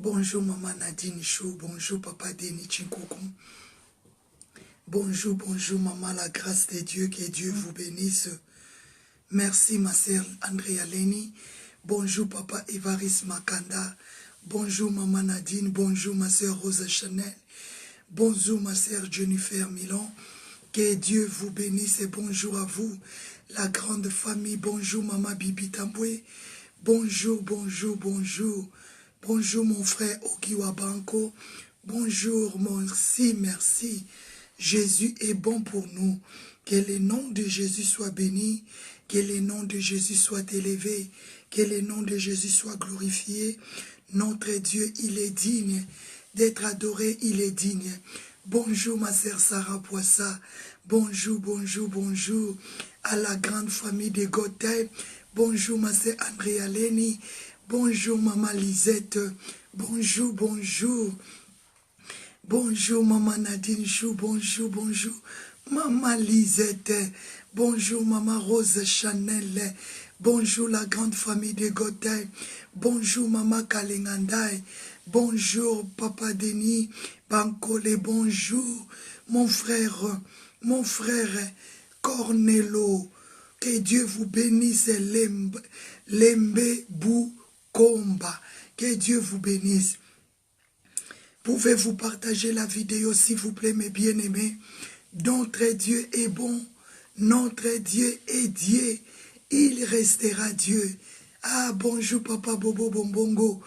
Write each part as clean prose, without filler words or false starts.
Bonjour Maman Nadine Chou, bonjour Papa Denis Chinkoukou. Bonjour, bonjour Maman, la grâce de Dieu, que Dieu vous bénisse. Merci ma sœur Andrea Leni. Bonjour Papa Évariste Makanda. Bonjour Maman Nadine, bonjour ma sœur Rosa Chanel. Bonjour ma sœur Jennifer Milan. Que Dieu vous bénisse et bonjour à vous, la grande famille. Bonjour Maman Bibi Tamboué. Bonjour, bonjour, bonjour. Bonjour mon frère Okiwa Banko. Bonjour, merci, merci. Jésus est bon pour nous. Que le nom de Jésus soit béni. Que le nom de Jésus soit élevé. Que le nom de Jésus soit glorifié. Notre Dieu, il est digne d'être adoré, il est digne. Bonjour ma sœur Sarah Poissa. Bonjour, bonjour, bonjour à la grande famille de Gauthier. Bonjour ma sœur Andrea Leni. Bonjour Maman Lisette. Bonjour, bonjour. Bonjour Maman Nadine Chou. Bonjour, bonjour. Maman Lisette. Bonjour Maman Rose Chanel. Bonjour la grande famille de Gauthier. Bonjour Maman Kalengandai. Bonjour Papa Denis Bankole. Bonjour mon frère Cornelo. Que Dieu vous bénisse. Lembe Boukomba. Que Dieu vous bénisse. Pouvez-vous partager la vidéo s'il vous plaît mes bien-aimés. Notre Dieu est bon. Notre Dieu est Dieu. Il restera Dieu. Ah, bonjour Papa Bobo Bombongo.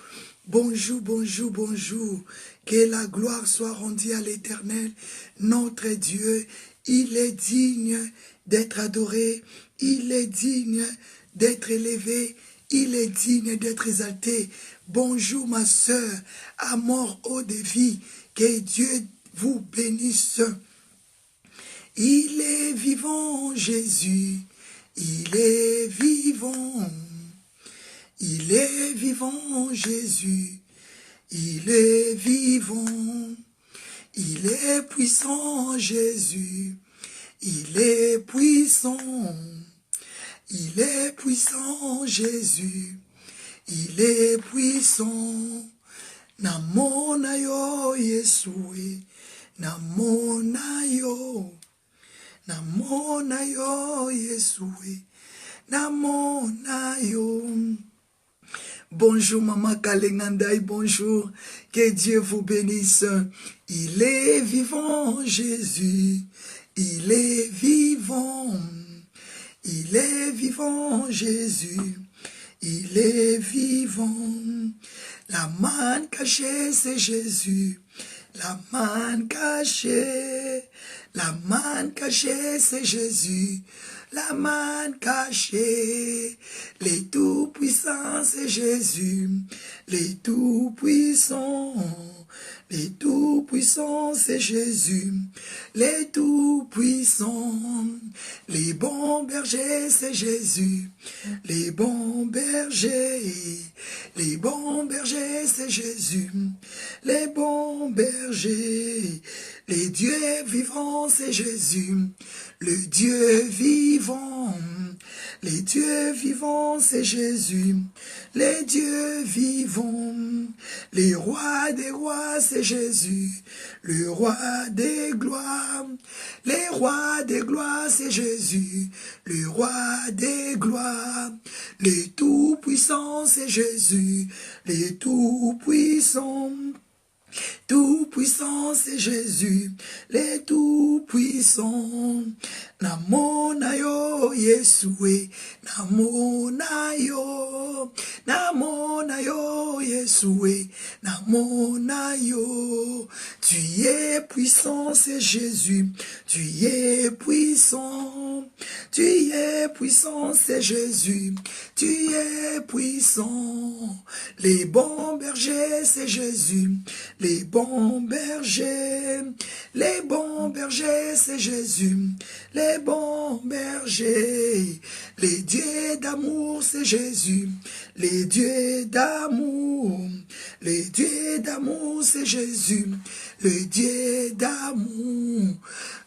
Bonjour, bonjour, bonjour. Que la gloire soit rendue à l'Éternel. Notre Dieu, il est digne d'être adoré. Il est digne d'être élevé. Il est digne d'être exalté. Bonjour ma sœur, à mort eau de vie. Que Dieu vous bénisse. Il est vivant, Jésus. Il est vivant. Il est vivant, Jésus. Il est vivant. Il est puissant, Jésus. Il est puissant. Il est puissant, Jésus. Il est puissant. Namona yo, Yesue. Namona yo. Namona yo, Yesue. Namona yo. Bonjour Maman Kalengandai, bonjour. Que Dieu vous bénisse. Il est vivant, Jésus. Il est vivant. Il est vivant, Jésus. Il est vivant. La manne cachée, c'est Jésus. La manne cachée. La manne cachée, c'est Jésus. La manne cachée. Les tout-puissants, c'est Jésus. Les tout-puissants. Les tout-puissants, c'est Jésus. Les tout-puissants. Les bons bergers, c'est Jésus. Les bons bergers. Les bons bergers, c'est Jésus. Les bons bergers. Les dieux vivants, c'est Jésus. Le Dieu vivant. Les dieux vivants, c'est Jésus. Les dieux vivants. Les rois des rois, c'est Jésus. Le roi des gloires. Les rois des gloires, c'est Jésus. Le roi des gloires. Les tout-puissants, c'est Jésus. Les tout-puissants. Tout-puissant, c'est Jésus, les tout-puissants. Namona yo, Yesue, namona yo, Yesue, namona yo. Tu es puissant, c'est Jésus, tu es puissant. Tu es puissant, c'est Jésus, tu es puissant. Les bons bergers, c'est Jésus. Les bons bergers, c'est Jésus. Les bons bergers, les dieux d'amour, c'est Jésus. les dieux d'amour. Le Dieu d'amour, c'est Jésus. Le Dieu d'amour.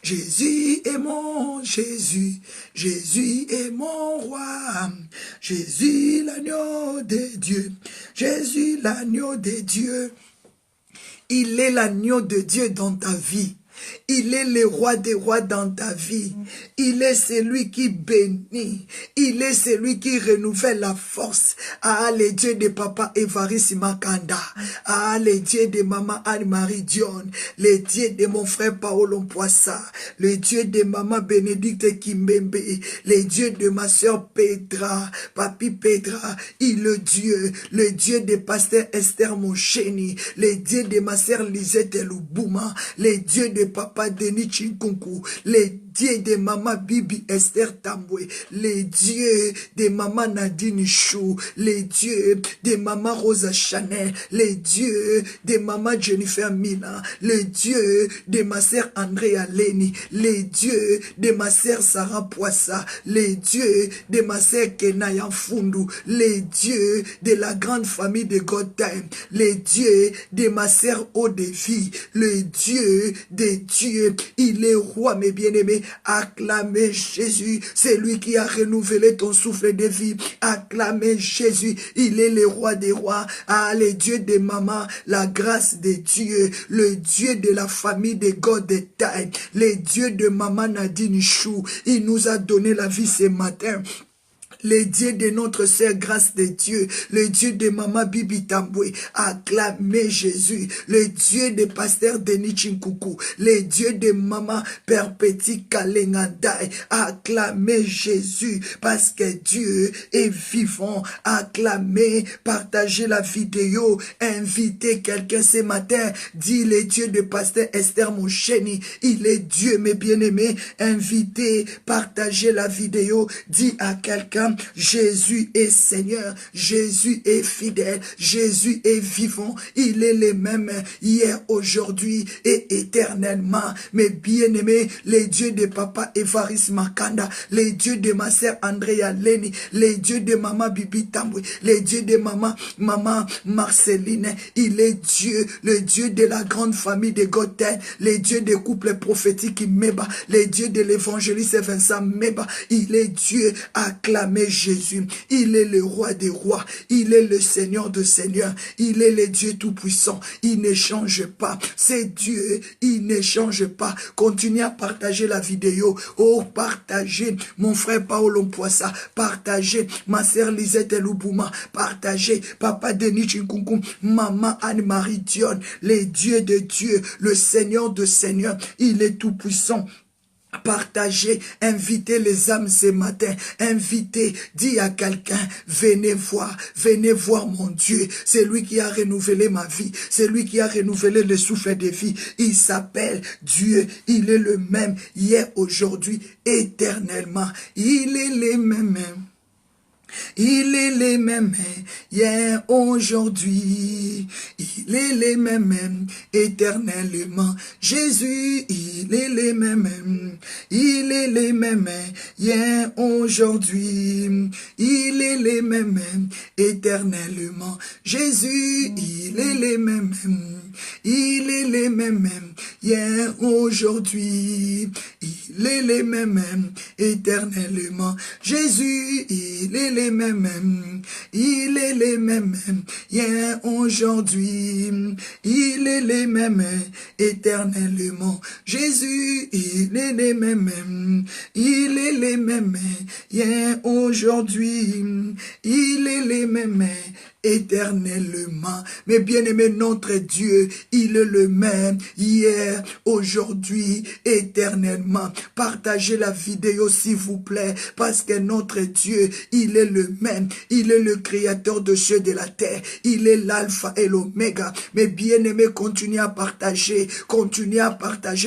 Jésus est mon Jésus. Jésus est mon roi. Jésus l'agneau de Dieu. Jésus l'agneau de Dieu. Il est l'agneau de Dieu dans ta vie. Il est le roi des rois dans ta vie. Il est celui qui bénit. Il est celui qui renouvelle la force. Ah, le Dieu de Papa Évariste Makanda. Ah, le Dieu de Maman Anne-Marie Dion. Le Dieu de mon frère Paolo Mpoissa. Le Dieu de Maman Bénédicte Kimbembe. Le Dieu de ma soeur Petra. Papi Petra. Il est le Dieu de Pasteur Esther Mocheni. Le Dieu de ma soeur Lisette Lubouma. Le Dieu de Papa Denis Chinkunku, les dieux de Maman Bibi Esther Tambwe, les dieux de Maman Nadine Chou, les dieux de Maman Rosa Chanel, les dieux de Maman Jennifer Mina, les dieux de ma sœur Andrea Leni, les dieux de ma sœur Sarah Poissa, les dieux de ma sœur Kenaya Fundu, les dieux de la grande famille de God Time, les dieux de ma sœur Odevi, le Dieu des dieux, il est roi mes bien-aimés. Acclamez Jésus, c'est lui qui a renouvelé ton souffle de vie. Acclamez Jésus, il est le roi des rois. Ah, le Dieu de maman, la grâce de Dieu, le Dieu de la famille de God de taille, le Dieu de maman Nadine Chou, il nous a donné la vie ce matin. Le Dieu de notre sœur grâce de Dieu, le Dieu de Maman Bibi Tambwe, acclamez Jésus, le Dieu de Pasteur Denis Chinkuku, le Dieu de Maman Perpétie Kalengandai, acclamez Jésus, parce que Dieu est vivant, acclamez, partagez la vidéo, invitez quelqu'un ce matin, dit le Dieu de Pasteur Esther Mocheni, il est Dieu mes bien-aimés, invitez, partagez la vidéo, dit à quelqu'un, Jésus est Seigneur, Jésus est fidèle, Jésus est vivant, il est le même hier, aujourd'hui et éternellement. Mes bien-aimés, les dieux de Papa Évariste Makanda, les dieux de ma sœur Andrea Leni, les dieux de Maman Bibi Tambwe, les dieux de Maman Marceline, il est Dieu, le Dieu de la grande famille de Gothel, les dieux des couples prophétiques Meba, les dieux de l'évangéliste Vincent Meba, il est Dieu, acclamé Jésus, il est le roi des rois, il est le Seigneur de seigneurs, il est le Dieu tout-puissant, il ne change pas, c'est Dieu, il ne change pas. Continuez à partager la vidéo, oh partagez mon frère Paolo Mpoissa, partagez ma sœur Lisette Lubouma, partagez Papa Denis Chinkunku, Maman Anne-Marie Dion, les dieux de Dieu, le Seigneur de seigneurs, il est tout-puissant. Partagez, invitez les âmes ce matin, invitez, dis à quelqu'un, venez voir mon Dieu, c'est lui qui a renouvelé ma vie, c'est lui qui a renouvelé le souffle de vie, il s'appelle Dieu, il est le même, hier, aujourd'hui, éternellement, il est le même. Il est les mêmes hier, aujourd'hui. Il est les mêmes éternellement. Jésus, il est les mêmes. Il est les mêmes hier, aujourd'hui. Il est les mêmes éternellement. Jésus, il est les mêmes. Il est les mêmes hier, aujourd'hui. Il est les mêmes éternellement. Jésus, il est les mêmes. Il est les mêmes hier, aujourd'hui. Il est les mêmes éternellement. Jésus, il est les mêmes. Il est les mêmes hier, aujourd'hui. Il est les mêmes éternellement. Mais bien-aimé, notre Dieu, il est le même hier, aujourd'hui, éternellement. Partagez la vidéo s'il vous plaît, parce que notre Dieu, il est le même. Il est le créateur de cieux et de la terre. Il est l'alpha et l'oméga. Mais bien-aimé, continuez à partager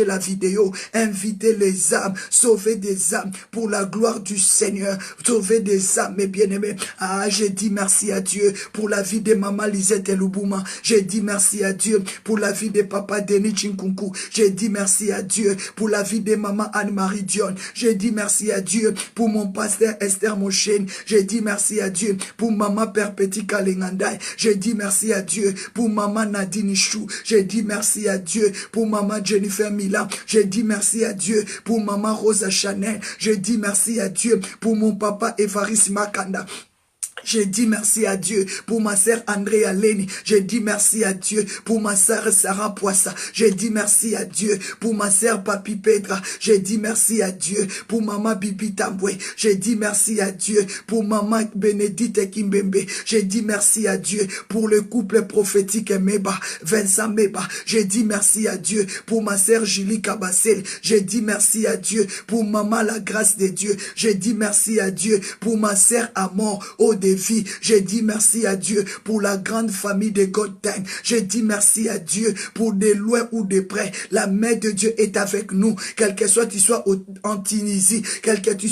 la vidéo. Invitez les âmes, sauvez des âmes pour la gloire du Seigneur. Sauvez des âmes, mes bien-aimés. Ah, j'ai dit merci à Dieu pour pour la vie de maman Lisette Lubouma. J'ai dit merci à Dieu pour la vie de papa Denis Chinkunku. J'ai dit merci à Dieu pour la vie de maman Anne-Marie Dion. J'ai dit merci à Dieu pour mon pasteur Esther Mochen. J'ai dit merci à Dieu pour maman Perpéti Kalengandai. J'ai dit merci à Dieu pour maman Nadine Chou. J'ai dit merci à Dieu pour maman Jennifer Mila. J'ai dit merci à Dieu pour maman Rosa Chanel. J'ai dit merci à Dieu pour mon papa Evaris Makanda. J'ai dit merci à Dieu pour ma sœur Andrea Leni. J'ai dit merci à Dieu pour ma sœur Sarah Poissa. J'ai dit merci à Dieu pour ma sœur Papi Petra. J'ai dit merci à Dieu pour maman Bibi Tambwe. J'ai dit merci à Dieu pour maman Bénédicte Kimbembe. J'ai dit merci à Dieu pour le couple prophétique Meba, Vincent Meba. J'ai dit merci à Dieu pour ma sœur Julie Kabassel. J'ai dit merci à Dieu pour maman la grâce de Dieu. J'ai dit merci à Dieu pour ma sœur Amor au défi. J'ai dit merci à Dieu pour la grande famille de Godin. J'ai dit merci à Dieu pour de loin ou de près. La main de Dieu est avec nous. Quel que soit tu sois en Tunisie, quel que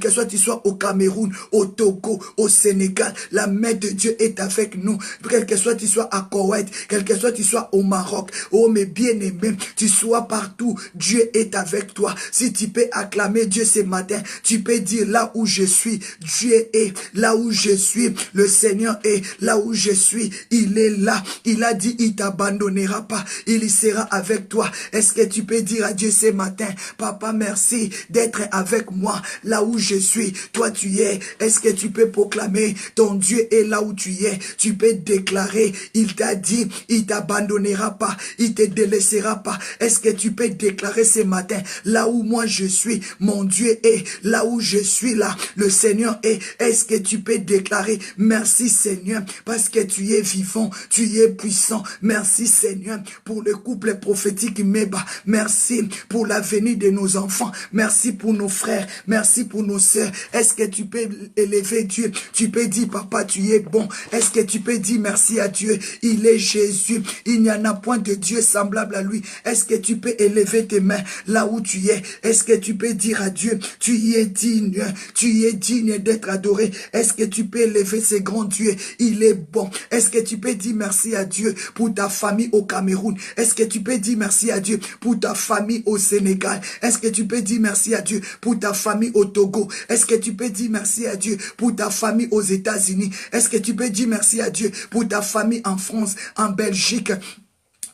soit tu sois au Cameroun, au Togo, au Sénégal, la main de Dieu est avec nous. Quel que soit tu sois à Koweït, quel que soit tu sois au Maroc, oh mes bien-aimés, tu sois partout, Dieu est avec toi. Si tu peux acclamer Dieu ce matin, tu peux dire là où je suis, Dieu est là où je suis, le Seigneur est là où je suis, il est là, il a dit il t'abandonnera pas, il sera avec toi. Est-ce que tu peux dire à Dieu ce matin, papa merci d'être avec moi là où je suis, toi tu es. Est-ce que tu peux proclamer ton Dieu est là où tu es, tu peux déclarer, il t'a dit il t'abandonnera pas, il te délaissera pas. Est-ce que tu peux déclarer ce matin, là où moi je suis, mon Dieu est, là où je suis là, le Seigneur est. Est-ce que tu peux déclarer merci Seigneur parce que tu es vivant, tu es puissant. Merci Seigneur pour le couple prophétique Meba. Merci pour l'avenir de nos enfants. Merci pour nos frères. Merci pour nos sœurs. Est-ce que tu peux élever Dieu? Tu peux dire papa tu es bon. Est-ce que tu peux dire merci à Dieu? Il est Jésus. Il n'y en a point de Dieu semblable à lui. Est-ce que tu peux élever tes mains là où tu es? Est-ce que tu peux dire à Dieu tu y es digne? Tu es digne d'être adoré. Est-ce que tu peux élever ce grand Dieu? Il est bon. Est-ce que tu peux dire merci à Dieu pour ta famille au Cameroun? Est-ce que tu peux dire merci à Dieu pour ta famille au Sénégal? Est-ce que tu peux dire merci à Dieu pour ta famille au Togo? Est-ce que tu peux dire merci à Dieu pour ta famille aux États-Unis? Est-ce que tu peux dire merci à Dieu pour ta famille en France, en Belgique,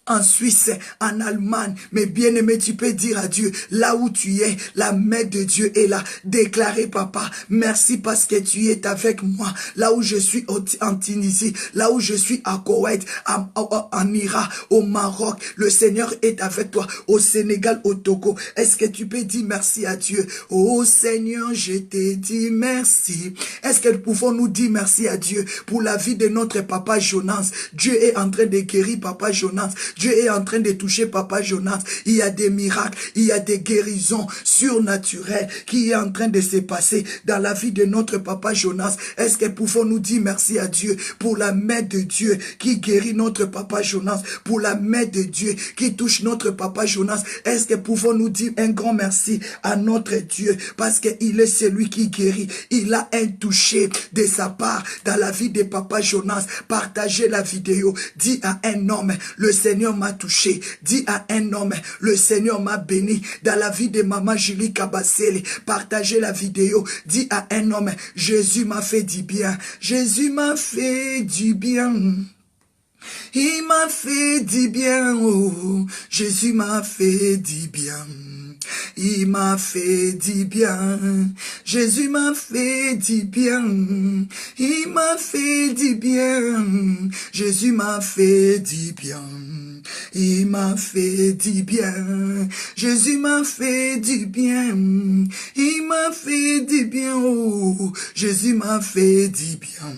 en Suisse, en Allemagne? Mais bien aimé, tu peux dire à Dieu, là où tu es, la main de Dieu est là. Déclarez papa, merci parce que tu es avec moi. Là où je suis en Tunisie, là où je suis à Koweït, en Irak, au Maroc, le Seigneur est avec toi. Au Sénégal, au Togo, est-ce que tu peux dire merci à Dieu? Oh Seigneur, je te dis merci. Est-ce que nous pouvons nous dire merci à Dieu pour la vie de notre papa Jonas? Dieu est en train de guérir papa Jonas. Dieu est en train de toucher papa Jonas. Il y a des miracles, il y a des guérisons surnaturelles qui est en train de se passer dans la vie de notre papa Jonas. Est-ce que pouvons-nous dire merci à Dieu pour la main de Dieu qui guérit notre papa Jonas, pour la main de Dieu qui touche notre papa Jonas? Est-ce que pouvons-nous dire un grand merci à notre Dieu parce qu'il est celui qui guérit? Il a un toucher de sa part dans la vie de papa Jonas. Partagez la vidéo. Dis à un homme, le Seigneur m'a touché. Dis à un homme, le Seigneur m'a béni. Dans la vie de maman Julie Kabassel, partagez la vidéo. Dis à un homme, Jésus m'a fait du bien. Jésus m'a fait du bien. Il m'a fait du bien. Oh, Jésus m'a fait du bien. Il m'a fait du bien. Jésus m'a fait du bien. Il m'a fait du bien. Jésus m'a fait du bien. Il m'a fait du bien. Jésus m'a fait du bien. Il m'a fait du bien. Oh, Jésus m'a fait du bien.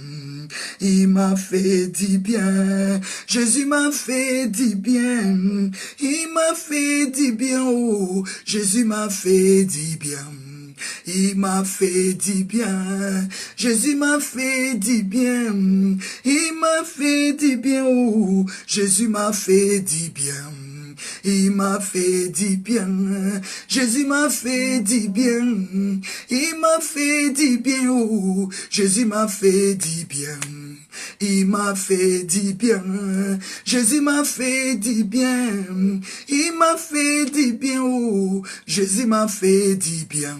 Il m'a fait du bien. Jésus m'a fait du bien. Il m'a fait du bien. Oh, Jésus m'a fait du bien. Il m'a fait du bien. Jésus m'a fait du bien. Il m'a fait du bien. Oh, Jésus m'a fait du bien. Il m'a fait du bien. Jésus m'a fait du bien. Il m'a fait du bien. Oh, Jésus m'a fait du bien. il m'a fait du bien. Jésus m'a fait du bien, il m'a fait du bien, oh, Jésus m'a fait du bien.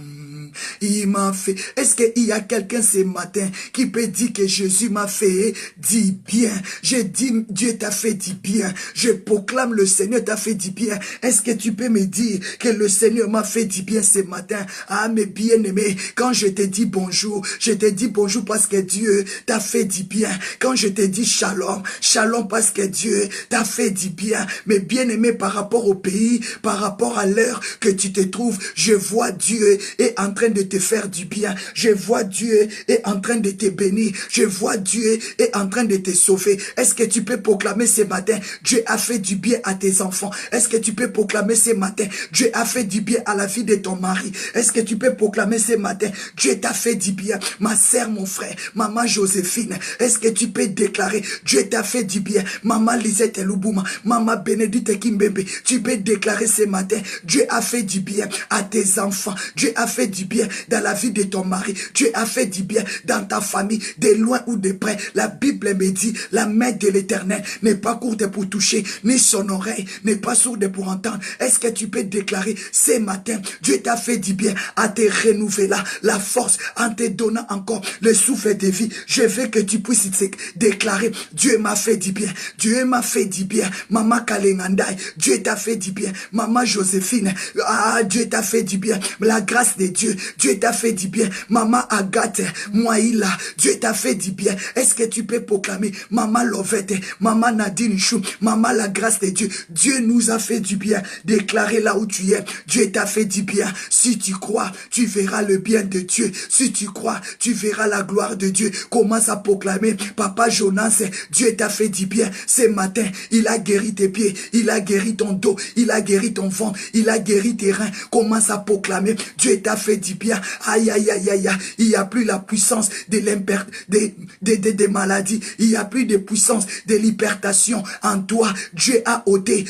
Il m'a fait. Est-ce qu'il y a quelqu'un ce matin qui peut dire que Jésus m'a fait du bien? Je dis, Dieu t'a fait du bien. Je proclame, le Seigneur t'a fait du bien. Est-ce que tu peux me dire que le Seigneur m'a fait du bien ce matin? Ah, mes bien-aimés, quand je te dis bonjour, je te dis bonjour parce que Dieu t'a fait du bien. Quand je te dis shalom, shalom parce que Dieu t'a fait du bien. Mes bien-aimés, par rapport au pays, par rapport à l'heure que tu te trouves, je vois Dieu est en train de te faire du bien. Je vois Dieu est en train de te bénir. Je vois Dieu est en train de te sauver. Est-ce que tu peux proclamer ce matin, Dieu a fait du bien à tes enfants? Est-ce que tu peux proclamer ce matin, Dieu a fait du bien à la vie de ton mari? Est-ce que tu peux proclamer ce matin, Dieu t'a fait du bien? Ma sœur, mon frère, maman Joséphine, est-ce que tu peux déclarer, Dieu t'a fait du bien? Maman Lisette Loubouma, maman Bénédicte Kimbembe, tu peux déclarer ce matin, Dieu a fait du bien à tes enfants. Dieu a fait du bien dans la vie de ton mari. Dieu a fait du bien dans ta famille, de loin ou de près. La Bible me dit, la main de l'Éternel n'est pas courte pour toucher, ni son oreille n'est pas sourde pour entendre. Est-ce que tu peux déclarer ce matin, Dieu t'a fait du bien à te renouveler la force, en te donnant encore le souffle de vie. Je veux que tu puisses déclarer, Dieu m'a fait du bien. Dieu m'a fait du bien. Maman Kalengandai, Dieu t'a fait du bien. Maman Joséphine, ah, Dieu t'a fait du bien. La grâce de Dieu, Dieu t'a fait du bien. Maman Agathe, Moaïla, Dieu t'a fait du bien. Est-ce que tu peux proclamer, Maman Lovette, Maman Nadine Chou, Maman la grâce de Dieu, Dieu nous a fait du bien. Déclarez là où tu es, Dieu t'a fait du bien. Si tu crois, tu verras le bien de Dieu. Si tu crois, tu verras la gloire de Dieu. Commence à proclamer, Papa Jonas, Dieu t'a fait du bien. Ce matin, il a guéri tes pieds, il a guéri ton dos, il a guéri ton ventre, il a guéri tes reins. Commence à proclamer, Dieu t'a fait du bien. Aïe, aïe, aïe, aïe, aïe. Il n'y a plus la puissance de des maladies. Il n'y a plus de puissance de l'hypertension en toi. Dieu a ôté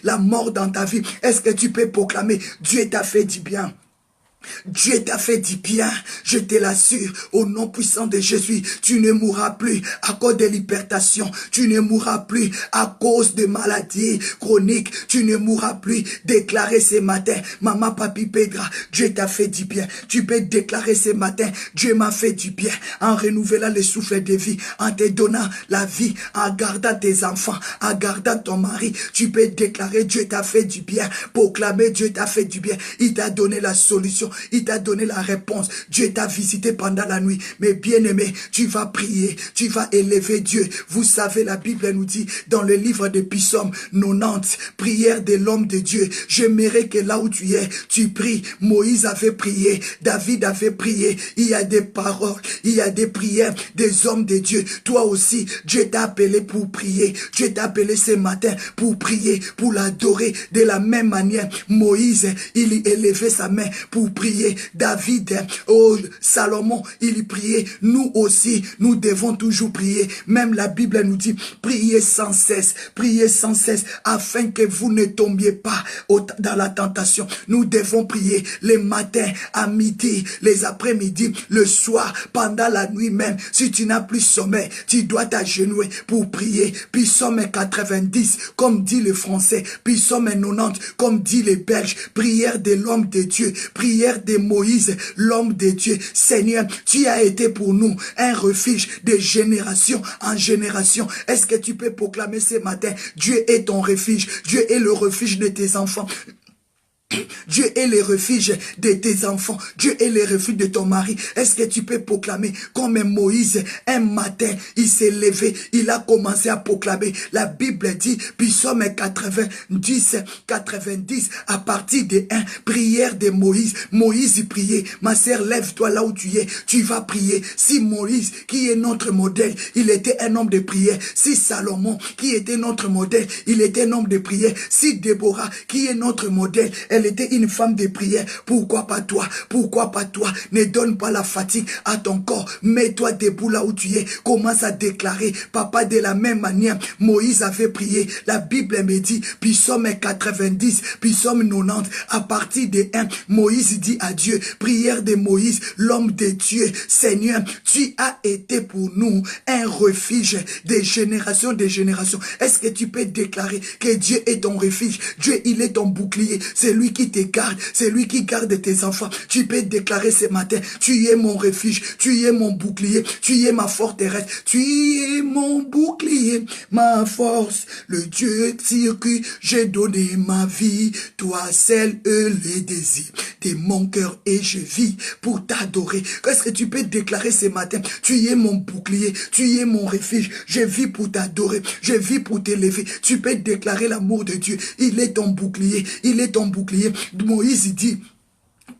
la mort dans ta vie. Est-ce que tu peux proclamer, Dieu t'a fait du bien? Dieu t'a fait du bien, je te l'assure, au nom puissant de Jésus, tu ne mourras plus à cause de l'hypertension, tu ne mourras plus à cause de maladies chroniques, tu ne mourras plus. Déclarer ce matin, Maman Papi Pedra, Dieu t'a fait du bien. Tu peux déclarer ce matin, Dieu m'a fait du bien, en renouvelant le souffle de vie, en te donnant la vie, en gardant tes enfants, en gardant ton mari. Tu peux déclarer, Dieu t'a fait du bien, proclamer, Dieu t'a fait du bien, il t'a donné la solution. Il t'a donné la réponse. Dieu t'a visité pendant la nuit. Mais bien-aimé, tu vas prier. Tu vas élever Dieu. Vous savez, la Bible nous dit dans le livre de Psaume 90, prière de l'homme de Dieu. J'aimerais que là où tu es, tu pries. Moïse avait prié. David avait prié. Il y a des paroles. Il y a des prières des hommes de Dieu. Toi aussi, Dieu t'a appelé pour prier. Dieu t'a appelé ce matin pour prier, pour l'adorer. De la même manière, Moïse, il élevait sa main pour prier. David, oh, Salomon, il priait. Nous aussi, nous devons toujours prier. Même la Bible nous dit, priez sans cesse, afin que vous ne tombiez pas dans la tentation. Nous devons prier les matins, à midi, les après-midi, le soir, pendant la nuit même. Si tu n'as plus sommeil, tu dois t'agenouiller pour prier. Psaume 90, comme dit le français. Psaume 90, comme dit les Belges. Prière de l'homme de Dieu. Prière de Moïse, l'homme de Dieu. Seigneur, tu as été pour nous un refuge de génération en génération. Est-ce que tu peux proclamer ce matin, Dieu est ton refuge, Dieu est le refuge de tes enfants. Dieu est le refuge de tes enfants. Dieu est le refuge de ton mari. Est-ce que tu peux proclamer comme Moïse, un matin, il s'est levé, il a commencé à proclamer. La Bible dit, Psaume 90, à partir de 1, prière de Moïse. Moïse priait. Ma sœur, lève-toi là où tu es. Tu vas prier. Si Moïse, qui est notre modèle, il était un homme de prière. Si Salomon, qui était notre modèle, il était un homme de prière. Si Déborah, qui est notre modèle, Elle était une femme de prière. Pourquoi pas toi? Pourquoi pas toi? Ne donne pas la fatigue à ton corps. Mets-toi debout là où tu es. Commence à déclarer. Papa, de la même manière, Moïse avait prié. La Bible me dit, puis Psaume 90, puis Psaume 90, à partir de 1, Moïse dit à Dieu, prière de Moïse, l'homme de Dieu, Seigneur, tu as été pour nous un refuge des générations, des générations. Est-ce que tu peux déclarer que Dieu est ton refuge? Dieu, il est ton bouclier. C'est lui qui te garde. C'est lui qui garde tes enfants. Tu peux déclarer ce matin, tu es mon refuge. Tu es mon bouclier. Tu es ma forteresse. Tu es mon bouclier, ma force. Le Dieu sur qui j'ai donné ma vie. Toi seul les désirs de mon cœur et je vis pour t'adorer. Qu'est-ce que tu peux déclarer ce matin? Tu es mon bouclier. Tu es mon refuge. Je vis pour t'adorer. Je vis pour t'élever. Tu peux déclarer l'amour de Dieu. Il est ton bouclier. Il est ton bouclier. Moïse dit,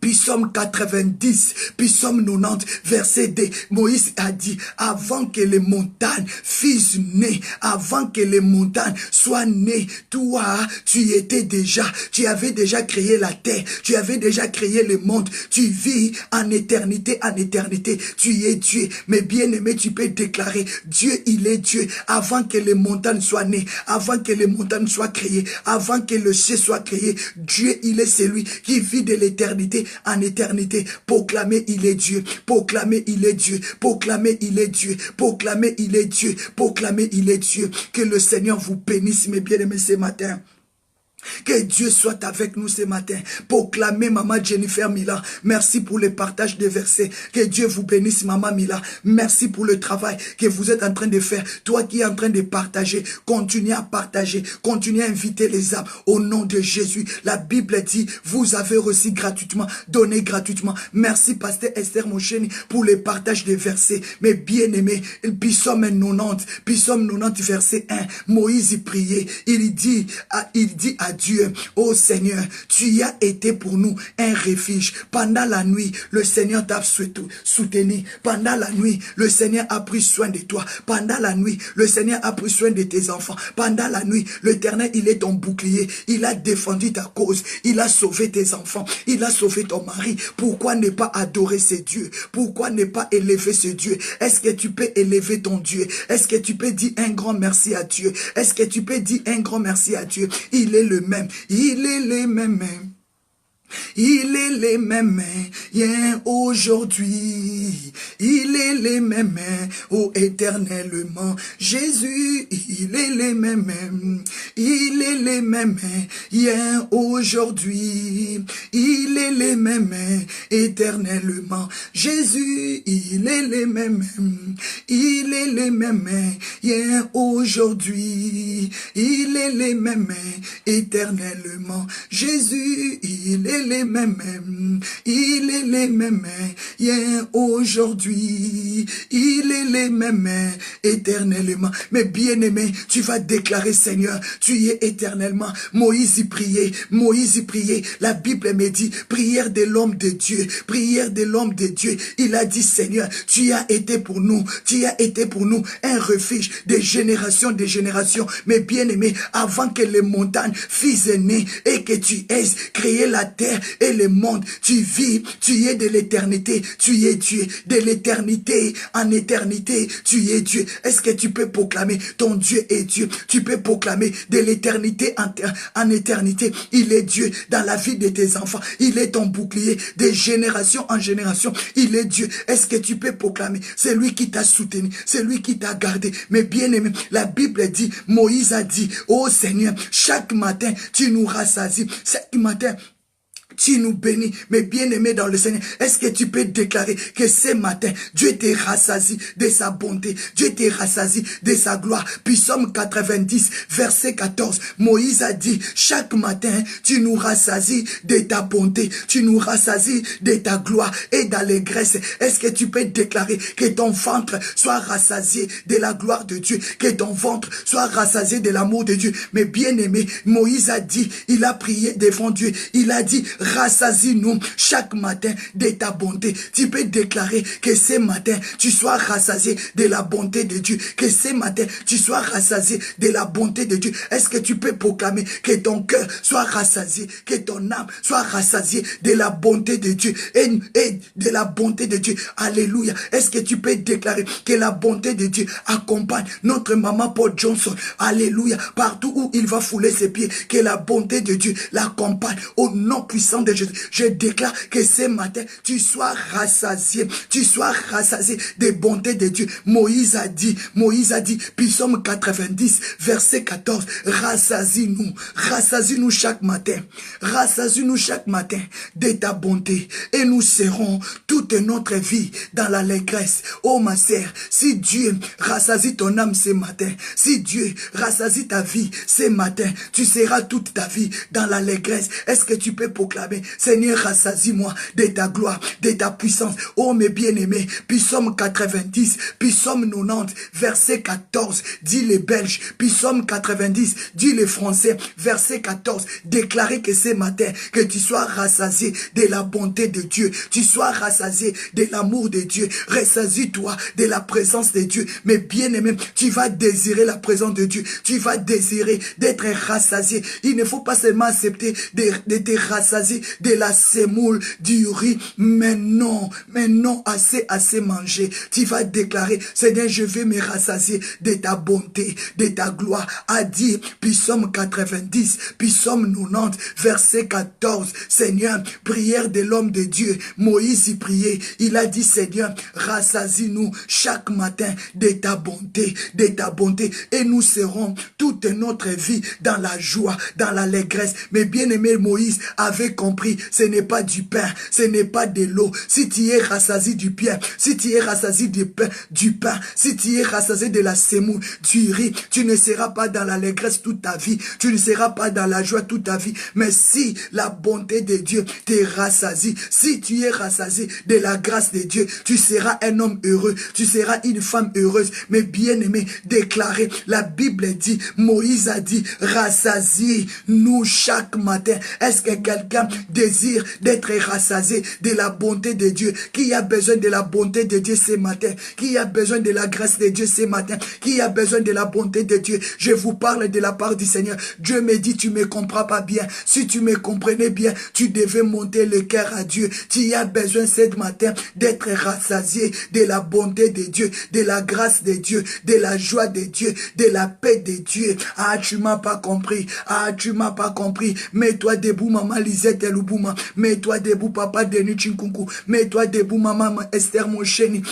puis Psaume 90, puis Psaume 90, verset 2, Moïse a dit, avant que les montagnes fussent nées, avant que les montagnes soient nées, toi, tu avais déjà créé la terre, tu avais déjà créé le monde, tu vis en éternité, tu es Dieu. Mais bien aimé, tu peux déclarer, Dieu, il est Dieu, avant que les montagnes soient nées, avant que les montagnes soient créées, avant que le ciel soit créé, Dieu, il est celui qui vit de l'éternité en éternité. Proclamer il est Dieu, proclamer il est Dieu, proclamer il est Dieu, proclamer il est Dieu, proclamer il est Dieu. Que le Seigneur vous bénisse mes bien-aimés ce matin. Que Dieu soit avec nous ce matin. Proclamez Maman Jennifer Mila. Merci pour le partage des versets. Que Dieu vous bénisse Maman Mila. Merci pour le travail que vous êtes en train de faire. Toi qui es en train de partager, continuez à partager. Continuez à inviter les âmes au nom de Jésus. La Bible dit, vous avez reçu gratuitement, donné gratuitement. Merci Pasteur Esther Mocheni pour le partage des versets. Mais bien aimé, Psaume 90 verset 1, Moïse priait. Il dit à Dieu, oh Seigneur, tu as été pour nous un refuge. Pendant la nuit, le Seigneur t'a soutenu. Pendant la nuit, le Seigneur a pris soin de toi. Pendant la nuit, le Seigneur a pris soin de tes enfants. Pendant la nuit, l'Éternel, il est ton bouclier. Il a défendu ta cause. Il a sauvé tes enfants. Il a sauvé ton mari. Pourquoi ne pas adorer ce Dieu? Pourquoi ne pas élever ce Dieu? Est-ce que tu peux élever ton Dieu? Est-ce que tu peux dire un grand merci à Dieu? Est-ce que tu peux dire un grand merci à Dieu? Il est le même. Il est le même. Il est les mêmes hier, aujourd'hui. Il est les mêmes, oh éternellement. Jésus, il est les mêmes. Il est les mêmes hier, aujourd'hui. Il est les mêmes éternellement. Jésus, il est les mêmes. Il est les mêmes hier, aujourd'hui. Il est les mêmes éternellement. Jésus, il est les mêmes, il est les mêmes, hier, aujourd'hui, il est les mêmes, éternellement. Mais bien aimé, tu vas déclarer, Seigneur, tu y es éternellement. Moïse y priait, la Bible me dit, prière de l'homme de Dieu, prière de l'homme de Dieu. Il a dit, Seigneur, tu as été pour nous un refuge des générations, Mais bien aimé, avant que les montagnes fussent nées et que tu aies créé la terre et le monde, tu vis, tu es de l'éternité, tu es Dieu, de l'éternité en éternité, tu es Dieu. Est-ce que tu peux proclamer ton Dieu est Dieu? Tu peux proclamer de l'éternité en éternité, il est Dieu dans la vie de tes enfants, il est ton bouclier de génération en génération, il est Dieu. Est-ce que tu peux proclamer? C'est lui qui t'a soutenu, c'est lui qui t'a gardé. Mais bien aimé, la Bible dit, Moïse a dit, oh Seigneur, chaque matin tu nous rassasies, chaque matin tu nous bénis. Mais bien aimé dans le Seigneur, est-ce que tu peux déclarer que ce matin, Dieu te rassasie de sa bonté, Dieu te rassasie de sa gloire? Puis Psaume 90, verset 14, Moïse a dit, chaque matin, tu nous rassasies de ta bonté, tu nous rassasies de ta gloire et d'allégresse. Est-ce que tu peux déclarer que ton ventre soit rassasié de la gloire de Dieu, que ton ventre soit rassasié de l'amour de Dieu? Mais bien aimé, Moïse a dit, il a prié devant Dieu, il a dit, rassasie-nous chaque matin de ta bonté. Tu peux déclarer que ce matin, tu sois rassasié de la bonté de Dieu. Que ce matin, tu sois rassasié de la bonté de Dieu. Est-ce que tu peux proclamer que ton cœur soit rassasié, que ton âme soit rassasiée de la bonté de Dieu et de la bonté de Dieu. Alléluia. Est-ce que tu peux déclarer que la bonté de Dieu accompagne notre maman Paul Johnson? Alléluia. Partout où il va fouler ses pieds, que la bonté de Dieu l'accompagne au nom puissant de Jésus. Je déclare que ce matin, tu sois rassasié des bontés de Dieu. Moïse a dit, Psaume 90, verset 14, rassasie-nous chaque matin de ta bonté et nous serons toute notre vie dans l'allégresse. Oh ma sœur, si Dieu rassasie ton âme ce matin, si Dieu rassasie ta vie ce matin, tu seras toute ta vie dans l'allégresse. Est-ce que tu peux proclamer, Seigneur, rassasie-moi de ta gloire, de ta puissance? Oh mes bien-aimés, Psaume 90, Psaume 90, verset 14, dit les Belges, Psaume 90, dit les Français, verset 14, déclarez que ce matin, que tu sois rassasié de la bonté de Dieu, tu sois rassasié de l'amour de Dieu, rassasie-toi de la présence de Dieu. Mais bien-aimé, tu vas désirer la présence de Dieu, tu vas désirer d'être rassasié. Il ne faut pas seulement accepter de te rassasier de la semoule, du riz, mais non, assez mangé. Tu vas déclarer, Seigneur, je vais me rassasier de ta bonté, de ta gloire. A dit, Psaume 90, Psaume 90, verset 14, Seigneur, prière de l'homme de Dieu, Moïse y priait, il a dit, Seigneur, rassasie-nous chaque matin de ta bonté, et nous serons toute notre vie dans la joie, dans l'allégresse. Mais bien-aimé, Moïse avait compris, ce n'est pas du pain, ce n'est pas de l'eau. Si tu es rassasié du pain, si tu es rassasié du pain, si tu es rassasié de la semoule, du riz, tu ne seras pas dans l'allégresse toute ta vie, tu ne seras pas dans la joie toute ta vie. Mais si la bonté de Dieu te rassasie, si tu es rassasié de la grâce de Dieu, tu seras un homme heureux, tu seras une femme heureuse. Mais bien-aimé, déclaré, la Bible dit, Moïse a dit, rassasie-nous chaque matin. Est-ce que quelqu'un désire d'être rassasié de la bonté de Dieu? Qui a besoin de la bonté de Dieu ce matin? Qui a besoin de la grâce de Dieu ce matin? Qui a besoin de la bonté de Dieu? Je vous parle de la part du Seigneur. Dieu me dit, tu me comprends pas bien. Si tu me comprenais bien, tu devais monter le cœur à Dieu. Tu as besoin ce matin d'être rassasié de la bonté de Dieu, de la grâce de Dieu, de la joie de Dieu, de la paix de Dieu. Ah, tu m'as pas compris. Ah, tu m'as pas compris. Mets-toi debout, maman Lisette Eloubouma. Mets-toi debout, papa Denis Chinkunku. Mets-toi debout, maman Esther Mocheni.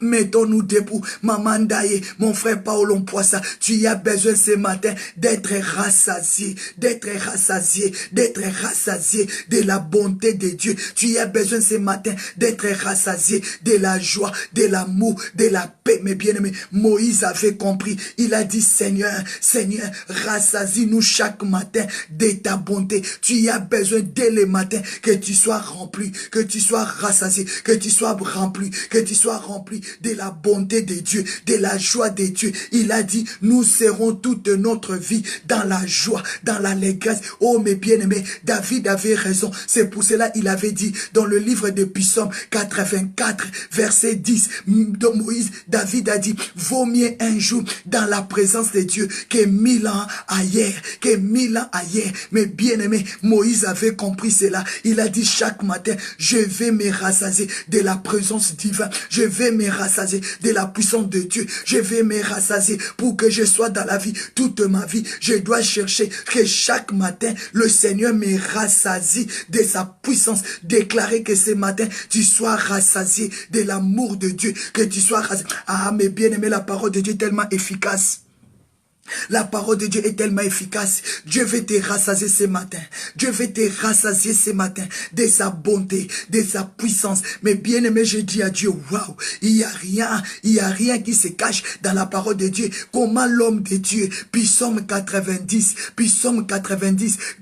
Mettons-nous debout, maman Ndaye, mon frère Paolo Mpoissa, tu as besoin ce matin d'être rassasié de la bonté de Dieu. Tu as besoin ce matin d'être rassasié de la joie, de l'amour, de la paix. Mes bien-aimés, Moïse avait compris. Il a dit, Seigneur, rassasie-nous chaque matin de ta bonté. Tu as besoin dès le matin que tu sois rempli, que tu sois rassasié, que tu sois rempli, de la bonté de Dieu, de la joie de Dieu. Il a dit, nous serons toute notre vie dans la joie, dans l'allégresse. Oh mes bien-aimés, David avait raison. C'est pour cela il avait dit dans le livre de Psaume 84, verset 10, de Moïse, David a dit, vaut mieux un jour dans la présence de Dieu que 1000 ans ailleurs, Mais bien-aimés, Moïse avait compris cela. Il a dit, chaque matin, je vais me rassasier de la présence divine. Je vais me rassasier de la puissance de Dieu. Je vais me rassasier pour que je sois dans la vie toute ma vie. Je dois chercher que chaque matin, le Seigneur me rassasie de sa puissance. Déclarer que ce matin, tu sois rassasié de l'amour de Dieu. Que tu sois rassasié. Ah, mais bien aimé, la parole de Dieu est tellement efficace. La parole de Dieu est tellement efficace. Dieu veut te rassasier ce matin. Dieu veut te rassasier ce matin de sa bonté, de sa puissance. Mais bien aimé, je dis à Dieu, waouh, il y a rien qui se cache dans la parole de Dieu. Comment l'homme de Dieu, Psaume 90,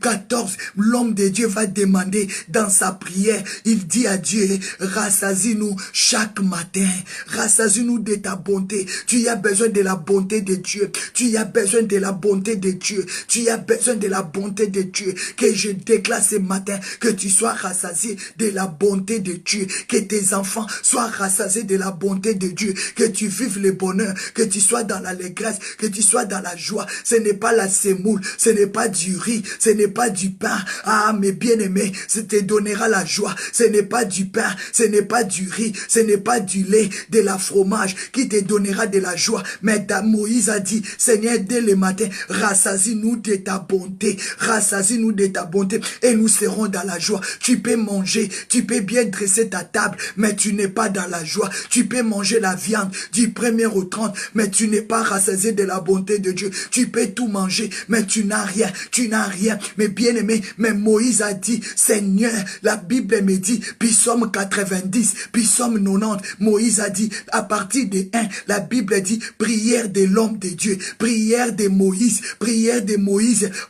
14, l'homme de Dieu va demander dans sa prière, il dit à Dieu, rassasie-nous chaque matin. Rassasie-nous de ta bonté. Tu as besoin de la bonté de Dieu. Tu as besoin de la bonté de Dieu. Tu as besoin de la bonté de Dieu. Que je déclare ce matin que tu sois rassasié de la bonté de Dieu. Que tes enfants soient rassasiés de la bonté de Dieu. Que tu vives le bonheur. Que tu sois dans l'allégresse. Que tu sois dans la joie. Ce n'est pas la semoule. Ce n'est pas du riz. Ce n'est pas du pain. Ah, mes bien-aimés, ce te donnera la joie. Ce n'est pas du pain. Ce n'est pas du riz. Ce n'est pas du lait, de la fromage qui te donnera de la joie. Mais Moïse a dit, Seigneur, dès le matin, rassasie-nous de ta bonté. Rassasie-nous de ta bonté et nous serons dans la joie. Tu peux manger, tu peux bien dresser ta table, mais tu n'es pas dans la joie. Tu peux manger la viande du 1er au 30, mais tu n'es pas rassasié de la bonté de Dieu. Tu peux tout manger, mais tu n'as rien. Tu n'as rien. Mais bien aimé, mais Moïse a dit, Seigneur, la Bible me dit, psaume 90, psaume 90, Moïse a dit, à partir de 1, la Bible dit, prière de l'homme de Dieu, prière de Moïse,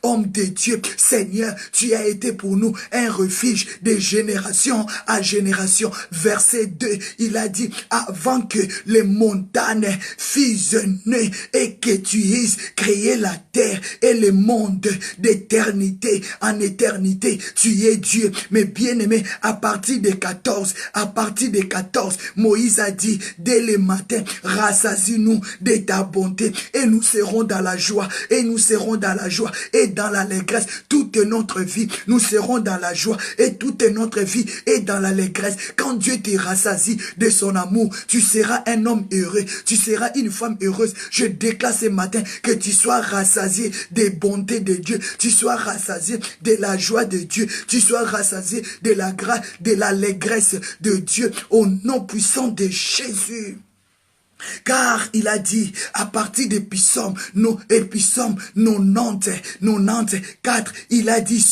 homme de Dieu. Seigneur, tu as été pour nous un refuge de génération à génération. Verset 2, il a dit, avant que les montagnes fusionnent et que tu aies créé la terre et le monde d'éternité en éternité, tu es Dieu. Mais bien aimé, à partir de 14, Moïse a dit, dès le matin, rassasie-nous de ta bonté et nous serons dans la joie, et nous serons dans la joie et dans l'allégresse toute notre vie. Nous serons dans la joie et toute notre vie et dans l'allégresse. Quand Dieu te rassasie de son amour, tu seras un homme heureux, tu seras une femme heureuse. Je déclare ce matin que tu sois rassasié des bontés de Dieu, tu sois rassasié de la joie de Dieu, tu sois rassasié de la grâce, de l'allégresse de Dieu, au nom puissant de Jésus. Car il a dit, à partir des psaumes 94, il a dit,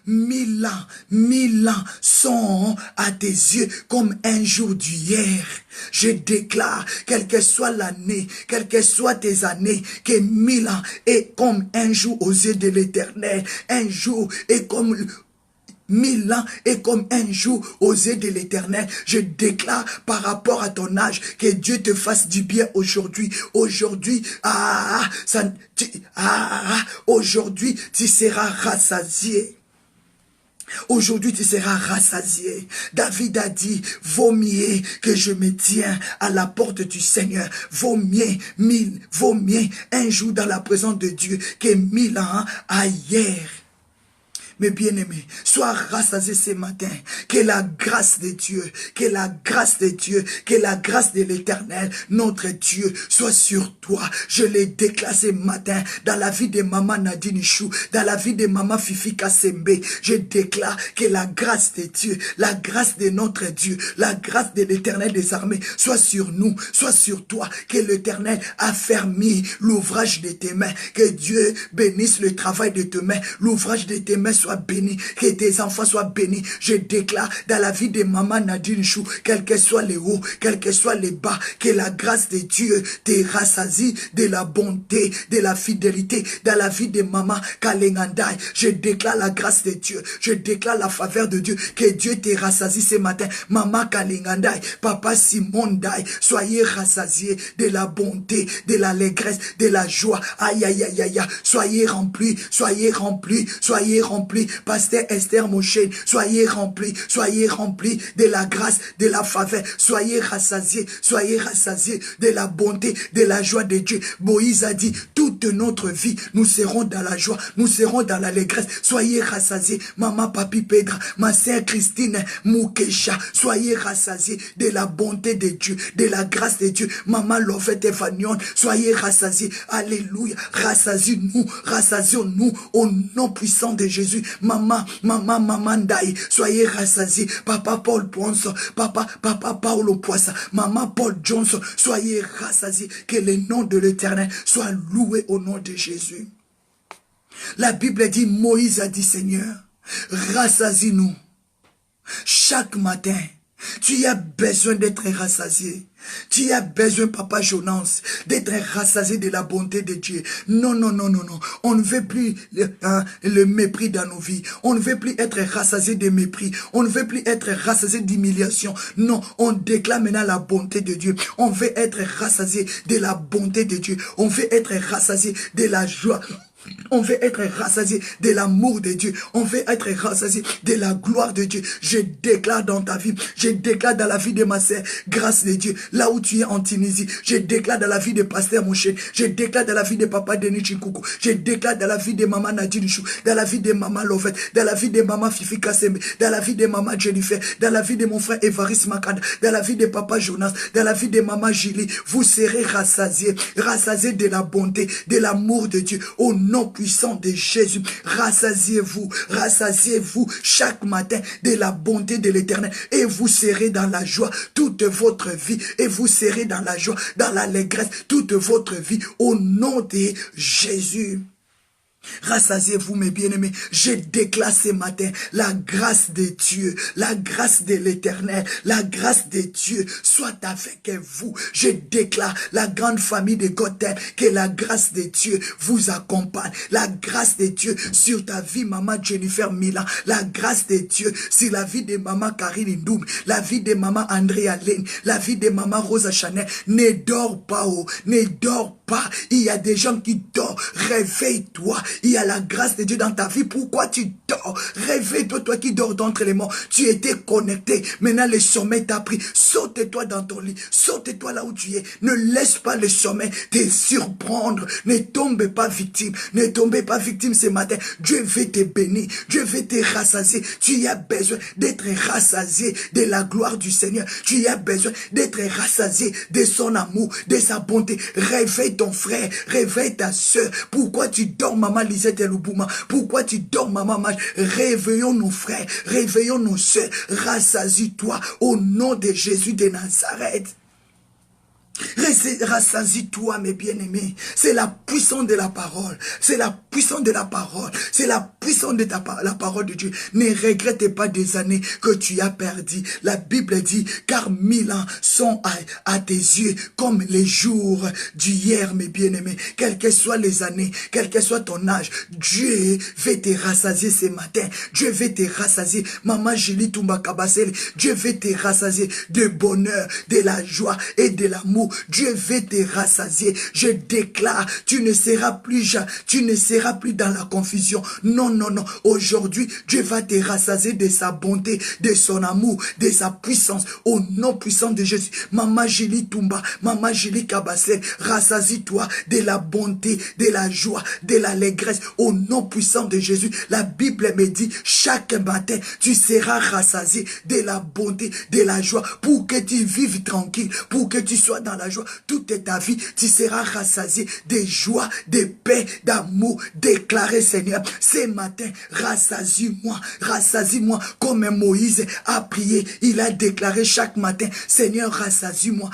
1000 ans sont à tes yeux comme un jour d'hier. Je déclare, quelle que soit l'année, quelles que soient tes années, que 1000 ans est comme un jour aux yeux de l'Éternel. Un jour est comme 1000 ans est comme un jour aux yeux de l'Éternel. Je déclare par rapport à ton âge que Dieu te fasse du bien aujourd'hui. Aujourd'hui, aujourd'hui, tu seras rassasié. Aujourd'hui, tu seras rassasié. David a dit, vaut mieux que je me tiens à la porte du Seigneur. Vaut mieux un jour dans la présence de Dieu que 1000 ans ailleurs. Mes bien-aimés, sois rassasiés ce matin. Que la grâce de Dieu, que la grâce de l'Éternel, notre Dieu, soit sur toi. Je l'ai déclaré ce matin dans la vie de maman Nadine Chou, dans la vie de maman Fifi Kassembe. Je déclare que la grâce de Dieu, la grâce de notre Dieu, la grâce de l'Éternel des armées soit sur nous, soit sur toi. Que l'Éternel affermit l'ouvrage de tes mains. Que Dieu bénisse le travail de tes mains. L'ouvrage de tes mains soit béni, que tes enfants soient bénis. Je déclare dans la vie de maman Nadine Chou, quel que soit les hauts, quel que soit les bas, que la grâce de Dieu te rassasie de la bonté, de la fidélité dans la vie de maman Kalengandai. Je déclare la grâce de Dieu, je déclare la faveur de Dieu, que Dieu te rassasie ce matin. Maman Kalengandai, papa Simon Dai, soyez rassasiés de la bonté, de l'allégresse, de la joie. Aïe, aïe, aïe, aïe, soyez remplis, soyez remplis, soyez remplis. Pasteur Esther Mochen, soyez remplis de la grâce, de la faveur, soyez rassasiés de la bonté, de la joie de Dieu. Moïse a dit, toute notre vie, nous serons dans la joie, nous serons dans l'allégresse. Soyez rassasiés, maman Papi Pedra, ma sœur Christine Moukesha, soyez rassasiés de la bonté de Dieu, de la grâce de Dieu. Maman Lovette Evanion, soyez rassasiés, alléluia, rassasions-nous au nom puissant de Jésus. Maman Ndai, soyez rassasiés. Papa Paul Ponce, papa Paulo Poissa, maman Paul Johnson, soyez rassasiés. Que le nom de l'Éternel soit loué au nom de Jésus. La Bible dit, Moïse a dit, Seigneur, rassasie-nous chaque matin Tu as besoin d'être rassasié. Tu as besoin, Papa Jonas, d'être rassasié de la bonté de Dieu. Non, non, non, non, non. On ne veut plus le mépris dans nos vies. On ne veut plus être rassasié de mépris. On ne veut plus être rassasié d'humiliation. Non, on déclare maintenant la bonté de Dieu. On veut être rassasié de la bonté de Dieu. On veut être rassasié de la joie. On veut être rassasié de l'amour de Dieu. On veut être rassasié de la gloire de Dieu. Je déclare dans ta vie, je déclare dans la vie de ma sœur, grâce de Dieu. Là où tu es en Tunisie, je déclare dans la vie de Pasteur Mouche. Je déclare dans la vie de Papa Denis Chinkoukou. Je déclare dans la vie de Maman Nadine Chou. Dans la vie de Maman Lovette. Dans la vie de Maman Fifi Kassembe. Dans la vie de Maman Jennifer. Dans la vie de mon frère Évariste Makanda. Dans la vie de Papa Jonas. Dans la vie de Maman Julie. Vous serez rassasiés. Rassasiés de la bonté, de l'amour de Dieu. Au nom puissant de Jésus, rassasiez-vous chaque matin de la bonté de l'Éternel et vous serez dans la joie toute votre vie et vous serez dans la joie, dans l'allégresse toute votre vie au nom de Jésus. Rassasiez-vous mes bien-aimés, je déclare ce matin la grâce de Dieu, la grâce de l'Éternel, la grâce de Dieu soit avec vous. Je déclare la grande famille de Gothel, que la grâce de Dieu vous accompagne, la grâce de Dieu sur ta vie Maman Jennifer Milan, la grâce de Dieu sur la vie de Maman Karine Ndoum, la vie de Maman Andrea Lane, la vie de Maman Rosa Chanel. Ne dors pas, ne dors pas, il y a des gens qui dorment, réveille-toi. Il y a la grâce de Dieu dans ta vie. Pourquoi tu dors? Réveille-toi, toi qui dors d'entre les morts. Tu étais connecté. Maintenant, le sommeil t'a pris. Saute-toi dans ton lit. Saute-toi là où tu es. Ne laisse pas le sommeil te surprendre. Ne tombe pas victime. Ne tombez pas victime ce matin. Dieu veut te bénir. Dieu veut te rassasier. Tu as besoin d'être rassasié de la gloire du Seigneur. Tu as besoin d'être rassasié de son amour, de sa bonté. Réveille ton frère. Réveille ta soeur. Pourquoi tu dors, Maman Lisette Loubouma? Pourquoi tu dors, Maman Mage? Réveillons nos frères, réveillons nos soeurs, rassasie-toi au nom de Jésus de Nazareth. Rassasie-toi, mes bien-aimés. C'est la puissance de la parole. C'est la puissance de la parole. C'est la puissance de la parole de Dieu. Ne regrette pas des années que tu as perdues. La Bible dit, car 1000 ans sont à tes yeux comme les jours d'hier, mes bien-aimés. Quelles que soient les années, quel que soit ton âge, Dieu veut te rassasier ce matin. Dieu veut te rassasier. Maman Julie Toumba Kabasele, Dieu veut te rassasier de bonheur, de la joie et de l'amour. Dieu veut te rassasier. Je déclare, tu ne seras plus dans la confusion. Non, non, non. Aujourd'hui, Dieu va te rassasier de sa bonté, de son amour, de sa puissance. Au nom puissant de Jésus. Maman Julie Toumba, Maman Julie Kabassé, rassasie-toi de la bonté, de la joie, de l'allégresse. Au nom puissant de Jésus. La Bible me dit, chaque matin, tu seras rassasié de la bonté, de la joie, pour que tu vives tranquille, pour que tu sois dans la joie toute ta vie. Tu seras rassasié de joie, de paix, d'amour. Déclaré, Seigneur, ce matin, rassasie-moi comme Moïse a prié. Il a déclaré chaque matin, Seigneur, rassasie-moi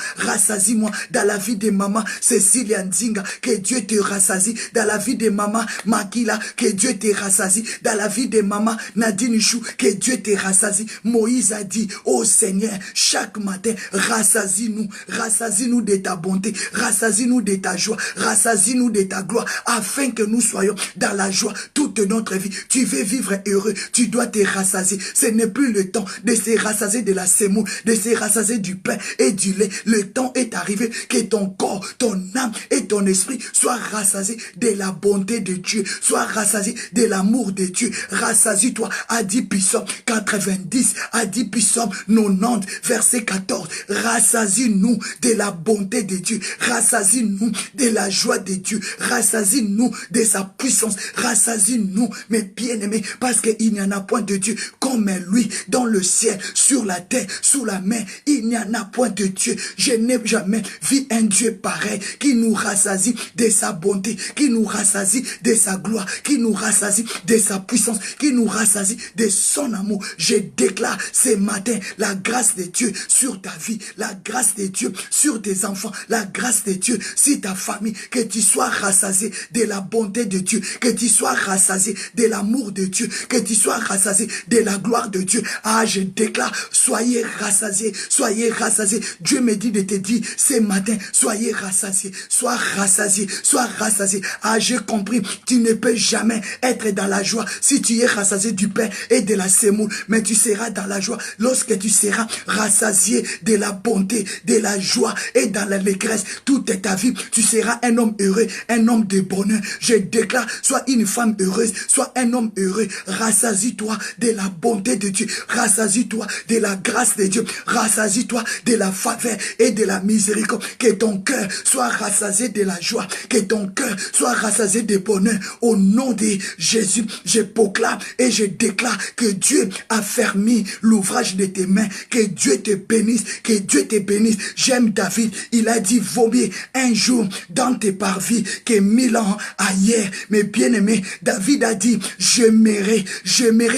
dans la vie de maman Cécilia Nzinga, que Dieu te rassasie. Dans la vie de maman Makila, que Dieu te rassasie. Dans la vie de maman Nadine Chou, que Dieu te rassasie. Moïse a dit, oh Seigneur, chaque matin, rassasie-nous de ta bonté, rassasie-nous de ta joie, rassasie-nous de ta gloire, afin que nous soyons dans la joie toute notre vie. Tu veux vivre heureux, tu dois te rassasier. Ce n'est plus le temps de se rassasier de la semoule, de se rassasier du pain et du lait. Le temps est arrivé que ton corps, ton âme et ton esprit soient rassasiés de la bonté de Dieu, soient rassasiés de l'amour de Dieu. Rassasie-toi, a dit Psaume 90, a dit Psaume 90, verset 14. Rassasie-nous de la bonté de Dieu, rassasie-nous de la joie de Dieu, rassasie-nous de sa puissance, rassasie-nous, mes bien-aimés, parce qu'il n'y en a point de Dieu comme lui, dans le ciel, sur la terre, sous la mer. Il n'y en a point de Dieu. Je n'ai jamais vu un Dieu pareil qui nous rassasie de sa bonté, qui nous rassasie de sa gloire, qui nous rassasie de sa puissance, qui nous rassasie de son amour. Je déclare ce matin la grâce de Dieu sur ta vie, la grâce de Dieu sur tes tes enfants, la grâce de Dieu sur ta famille, que tu sois rassasié de la bonté de Dieu, que tu sois rassasié de l'amour de Dieu, que tu sois rassasié de la gloire de Dieu. Ah, je déclare, soyez rassasiés, soyez rassasiés. Dieu me dit de te dire ce matin, soyez rassasiés, sois rassasié, sois rassasié. Ah, j'ai compris, tu ne peux jamais être dans la joie si tu es rassasié du pain et de la semoule, mais tu seras dans la joie lorsque tu seras rassasié de la bonté, de la joie et dans l'allégresse toute ta vie. Tu seras un homme heureux, un homme de bonheur. Je déclare, sois une femme heureuse, sois un homme heureux. Rassasie-toi de la bonté de Dieu, rassasie-toi de la grâce de Dieu, rassasie-toi de la faveur et de la miséricorde. Que ton cœur soit rassasié de la joie, que ton cœur soit rassasié de bonheur. Au nom de Jésus, je proclame et je déclare que Dieu a fermé l'ouvrage de tes mains, que Dieu te bénisse, que Dieu te bénisse. J'aime David, il a dit, vaut mieux un jour dans tes parvis que 1000 ans ailleurs. Mais bien aimé, David a dit, j'aimerais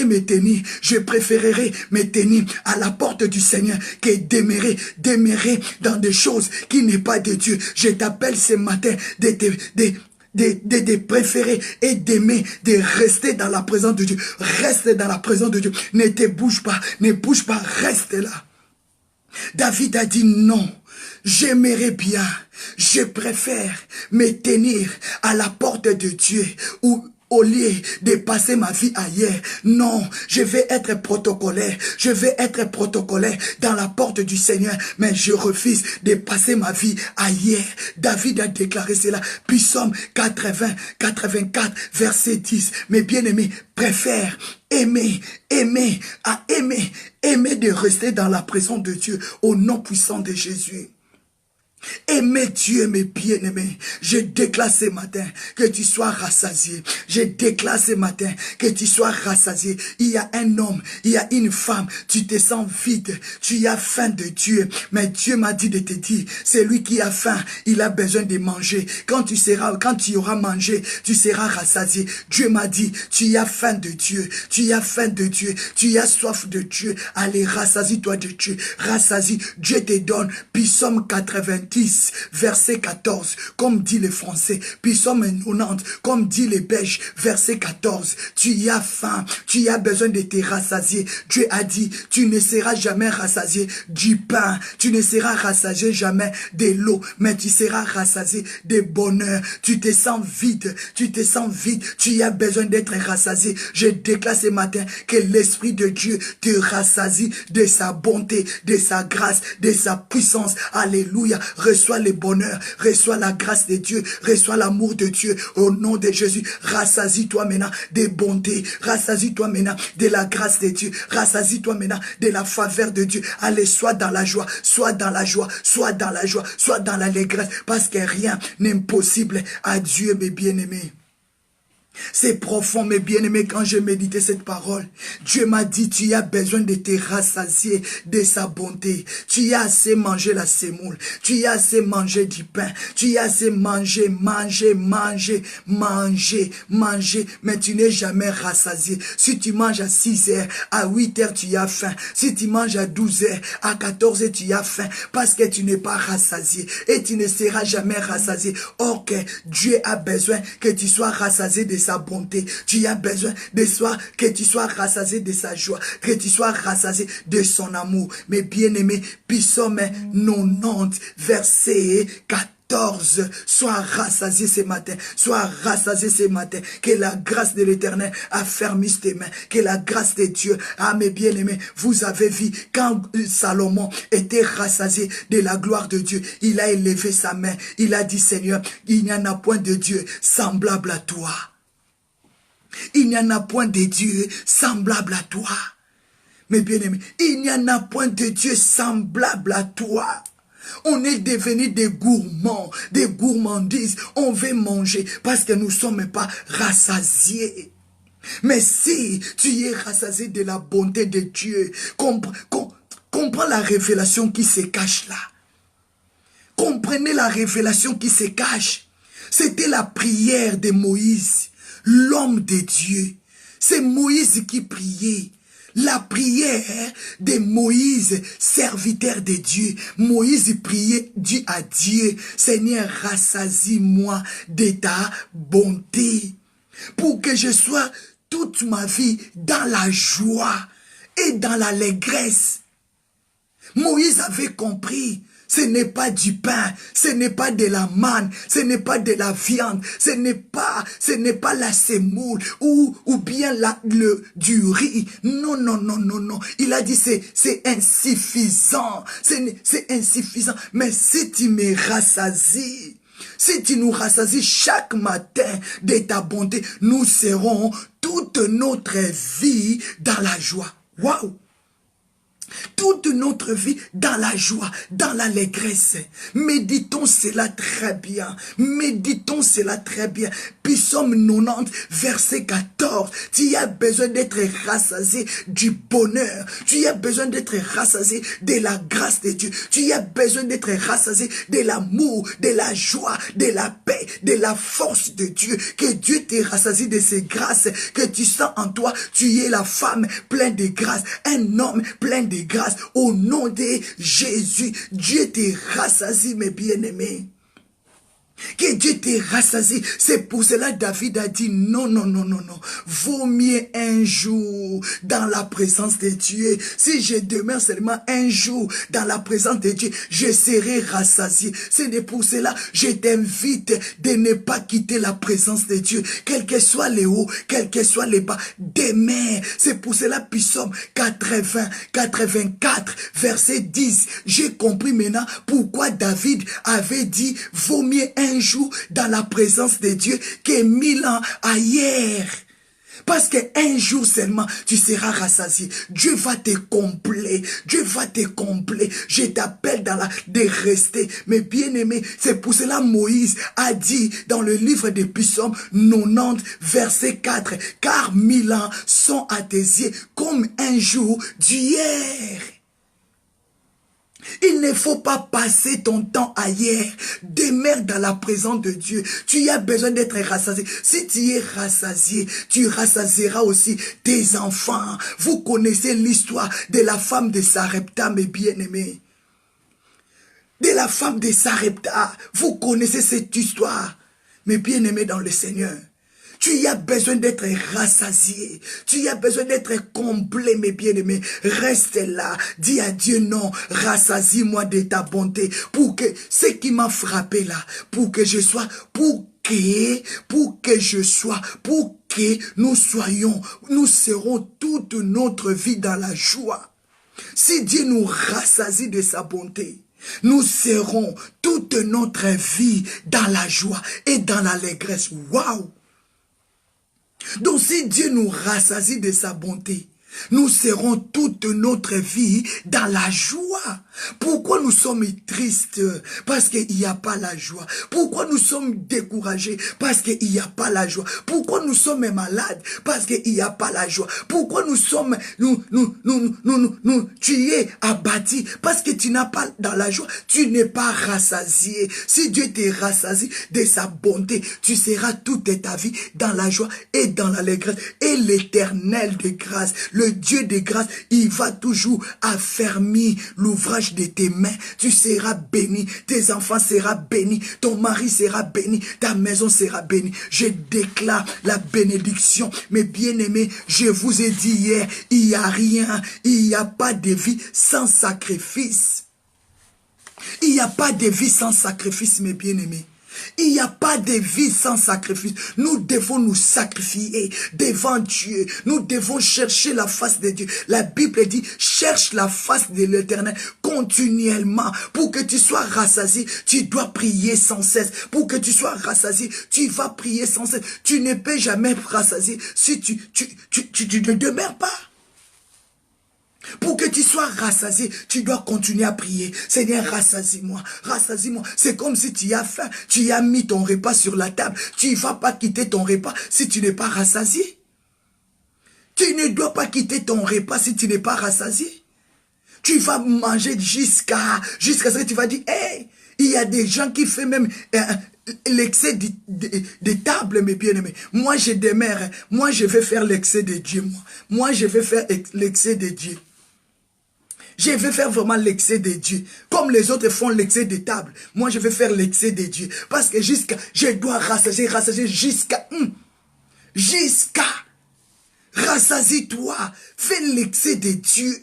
me tenir, je préférerais me tenir à la porte du Seigneur que demeurer dans des choses qui n'est pas de Dieu. Je t'appelle ce matin de préférer et d'aimer, de rester dans la présence de Dieu. Reste dans la présence de Dieu. Ne te bouge pas, reste là. David a dit non, j'aimerais bien, je préfère me tenir à la porte de Dieu au lieu de passer ma vie ailleurs. Non, je vais être protocolaire. Je vais être protocolaire dans la porte du Seigneur. Mais je refuse de passer ma vie ailleurs. David a déclaré cela. Psaume 84, verset 10. Mes bien-aimés, préfère aimer de rester dans la présence de Dieu au nom puissant de Jésus. Aimez Dieu, mes bien-aimés. Je déclare ce matin que tu sois rassasié. Je déclare ce matin que tu sois rassasié. Il y a un homme, il y a une femme, tu te sens vide, tu as faim de Dieu. Mais Dieu m'a dit de te dire, c'est lui qui a faim, il a besoin de manger. Quand tu auras mangé, tu seras rassasié. Dieu m'a dit, tu as faim de Dieu, tu as faim de Dieu, tu as soif de Dieu. Allez, rassasie-toi de Dieu, rassasie. Dieu te donne. Psaume 90. Verset 14, comme dit les Français, Psaume 90, comme dit les Belges, verset 14, tu as faim, tu as besoin de te rassasier. Dieu a dit, tu ne seras jamais rassasié du pain, tu ne seras rassasié jamais de l'eau, mais tu seras rassasié de bonheur. Tu te sens vide, tu as besoin d'être rassasié. Je déclare ce matin que l'Esprit de Dieu te rassasie de sa bonté, de sa grâce, de sa puissance. Alléluia. Reçois le bonheur, reçois la grâce de Dieu, reçois l'amour de Dieu au nom de Jésus. Rassasie-toi maintenant de bonté, rassasie-toi maintenant de la grâce de Dieu, rassasie-toi maintenant de la faveur de Dieu. Allez, sois dans la joie, sois dans la joie, sois dans la joie, sois dans l'allégresse, parce que rien n'est impossible à Dieu, mes bien-aimés. C'est profond, mes bien-aimés, quand j'ai médité cette parole. Dieu m'a dit, tu as besoin de te rassasier de sa bonté. Tu as assez mangé la semoule. Tu as assez mangé du pain. Tu as assez manger. Mais tu n'es jamais rassasié. Si tu manges à 6 heures, à 8 heures, tu as faim. Si tu manges à 12 heures, à 14 heures, tu as faim. Parce que tu n'es pas rassasié. Et tu ne seras jamais rassasié. Or que Dieu a besoin que tu sois rassasié de sa bonté. Tu as besoin que tu sois rassasié de sa joie, que tu sois rassasié de son amour. Mais bien-aimé, Psaume 90, verset 14. Sois rassasié ce matin. Sois rassasié ce matin. Que la grâce de l'Éternel affermisse tes mains. Que la grâce de Dieu. Ah, mes bien-aimés, vous avez vu, quand Salomon était rassasié de la gloire de Dieu, il a élevé sa main. Il a dit, Seigneur, il n'y en a point de Dieu semblable à toi. Il n'y en a point de Dieu semblable à toi. Mes bien-aimés, il n'y en a point de Dieu semblable à toi. On est devenu des gourmands, des gourmandises. On veut manger parce que nous ne sommes pas rassasiés. Mais si tu es rassasié de la bonté de Dieu, comprends la révélation qui se cache là. Comprenez la révélation qui se cache. C'était la prière de Moïse, l'homme de Dieu. C'est Moïse qui priait. La prière de Moïse, serviteur de Dieu. Moïse priait Dieu à Dieu. Seigneur, rassasie-moi de ta bonté. Pour que je sois toute ma vie dans la joie et dans l'allégresse. Moïse avait compris. Ce n'est pas du pain, ce n'est pas de la manne, ce n'est pas de la viande, ce n'est pas la semoule ou bien du riz. Non, non, non, non, non. Il a dit c'est insuffisant, c'est insuffisant. Mais si tu me rassasies, si tu nous rassasies chaque matin de ta bonté, nous serons toute notre vie dans la joie. Waouh! Toute notre vie dans la joie, dans l'allégresse. Méditons cela très bien. Méditons cela très bien. Psaume 90, verset 14. Tu as besoin d'être rassasié du bonheur. Tu as besoin d'être rassasié de la grâce de Dieu. Tu as besoin d'être rassasié de l'amour, de la joie, de la paix, de la force de Dieu. Que Dieu te rassasie de ses grâces. Que tu sens en toi, tu es la femme pleine de grâce. Un homme plein de grâce. Au nom de Jésus, Dieu te rassasie, mes bien-aimés. Que Dieu te rassasie. C'est pour cela David a dit non, non, non, non, non. Vaut mieux un jour dans la présence de Dieu. Si je demeure seulement un jour dans la présence de Dieu, je serai rassasié. C'est pour cela je t'invite de ne pas quitter la présence de Dieu. Quel que soit les hauts, quel que soit les bas. Demain, c'est pour cela Psaume 84, verset 10. J'ai compris maintenant pourquoi David avait dit vaut mieux un jour dans la présence de Dieu que 1000 ans ailleurs. Parce qu'un jour seulement, tu seras rassasié. Dieu va te combler. Dieu va te combler. Je t'appelle de rester. Mais bien aimé, c'est pour cela Moïse a dit dans le livre des Psaumes 90, verset 4, car 1000 ans sont à tes yeux comme un jour d'hier. Il ne faut pas passer ton temps ailleurs. Demeure dans la présence de Dieu. Tu as besoin d'être rassasié. Si tu es rassasié, tu rassasieras aussi tes enfants. Vous connaissez l'histoire de la femme de Sarepta, mes bien-aimés. De la femme de Sarepta. Vous connaissez cette histoire, mes bien-aimés dans le Seigneur. Tu as besoin d'être rassasié. Tu as besoin d'être comblé, mes bien-aimés. Reste là. Dis à Dieu non. Rassasie-moi de ta bonté. Pour que ce qui m'a frappé là, pour que nous serons toute notre vie dans la joie. Si Dieu nous rassasie de sa bonté, nous serons toute notre vie dans la joie et dans l'allégresse. Waouh! Donc si Dieu nous rassasie de sa bonté, nous serons toute notre vie dans la joie. Pourquoi nous sommes tristes? Parce qu'il n'y a pas la joie. Pourquoi nous sommes découragés? Parce qu'il n'y a pas la joie. Pourquoi nous sommes malades? Parce qu'il n'y a pas la joie. Pourquoi tu es abattu? Parce que tu n'as pas dans la joie. Tu n'es pas rassasié. Si Dieu te rassasie de sa bonté, tu seras toute ta vie dans la joie et dans l'allégresse. Et l'Éternel de grâce, le Dieu de grâce, il va toujours affermir l'ouvrage de tes mains. Tu seras béni, tes enfants seront bénis, ton mari sera béni, ta maison sera bénie. Je déclare la bénédiction. Mes bien-aimés, je vous ai dit hier, il n'y a rien, il n'y a pas de vie sans sacrifice. Il n'y a pas de vie sans sacrifice, mes bien-aimés. Il n'y a pas de vie sans sacrifice. Nous devons nous sacrifier devant Dieu. Nous devons chercher la face de Dieu. La Bible dit, cherche la face de l'Éternel continuellement. Pour que tu sois rassasié, tu dois prier sans cesse. Pour que tu sois rassasié, tu vas prier sans cesse. Tu ne peux jamais rassasier si tu ne demeures pas. Pour que tu sois rassasié, tu dois continuer à prier. Seigneur, rassasie-moi, rassasie-moi. C'est comme si tu as faim, tu as mis ton repas sur la table. Tu ne vas pas quitter ton repas si tu n'es pas rassasié. Tu ne dois pas quitter ton repas si tu n'es pas rassasié. Tu vas manger jusqu'à ce que tu vas dire, hey, il y a des gens qui font même l'excès des tables, mes bien-aimés. Moi, j'ai des mères. Moi, je vais faire l'excès de Dieu. Moi, je vais faire l'excès de Dieu. Je vais faire vraiment l'excès de Dieu. Comme les autres font l'excès des tables. Moi, je vais faire l'excès de Dieu. Parce que je dois rassasier jusqu'à... Rassasie-toi, fais l'excès de Dieu,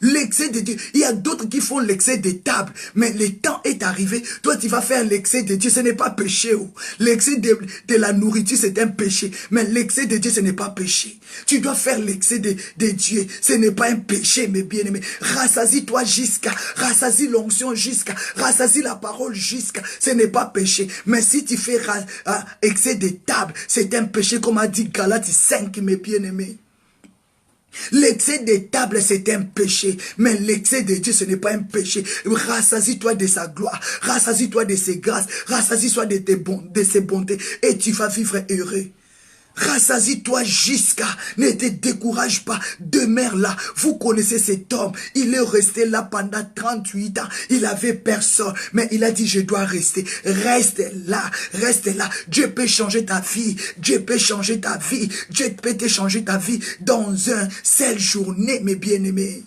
l'excès de Dieu. Il y a d'autres qui font l'excès des tables, mais le temps est arrivé. Toi, tu vas faire l'excès de Dieu, ce n'est pas péché. L'excès de la nourriture, c'est un péché, mais l'excès de Dieu, ce n'est pas péché. Tu dois faire l'excès de Dieu, ce n'est pas un péché, mes bien-aimés. Rassasie-toi rassasie l'onction rassasie la parole ce n'est pas péché. Mais si tu fais excès de table, c'est un péché, comme a dit Galates 5, mes bien-aimés. L'excès des tables, c'est un péché. Mais l'excès de Dieu, ce n'est pas un péché. Rassasie-toi de sa gloire. Rassasie-toi de ses grâces. Rassasie-toi de ses bontés. Et tu vas vivre heureux. Rassasie-toi ne te décourage pas, demeure là. Vous connaissez cet homme, il est resté là pendant 38 ans, il avait personne, mais il a dit je dois rester, reste là. Dieu peut changer ta vie, Dieu peut changer ta vie, Dieu peut te changer ta vie dans une seule journée, mes bien-aimés.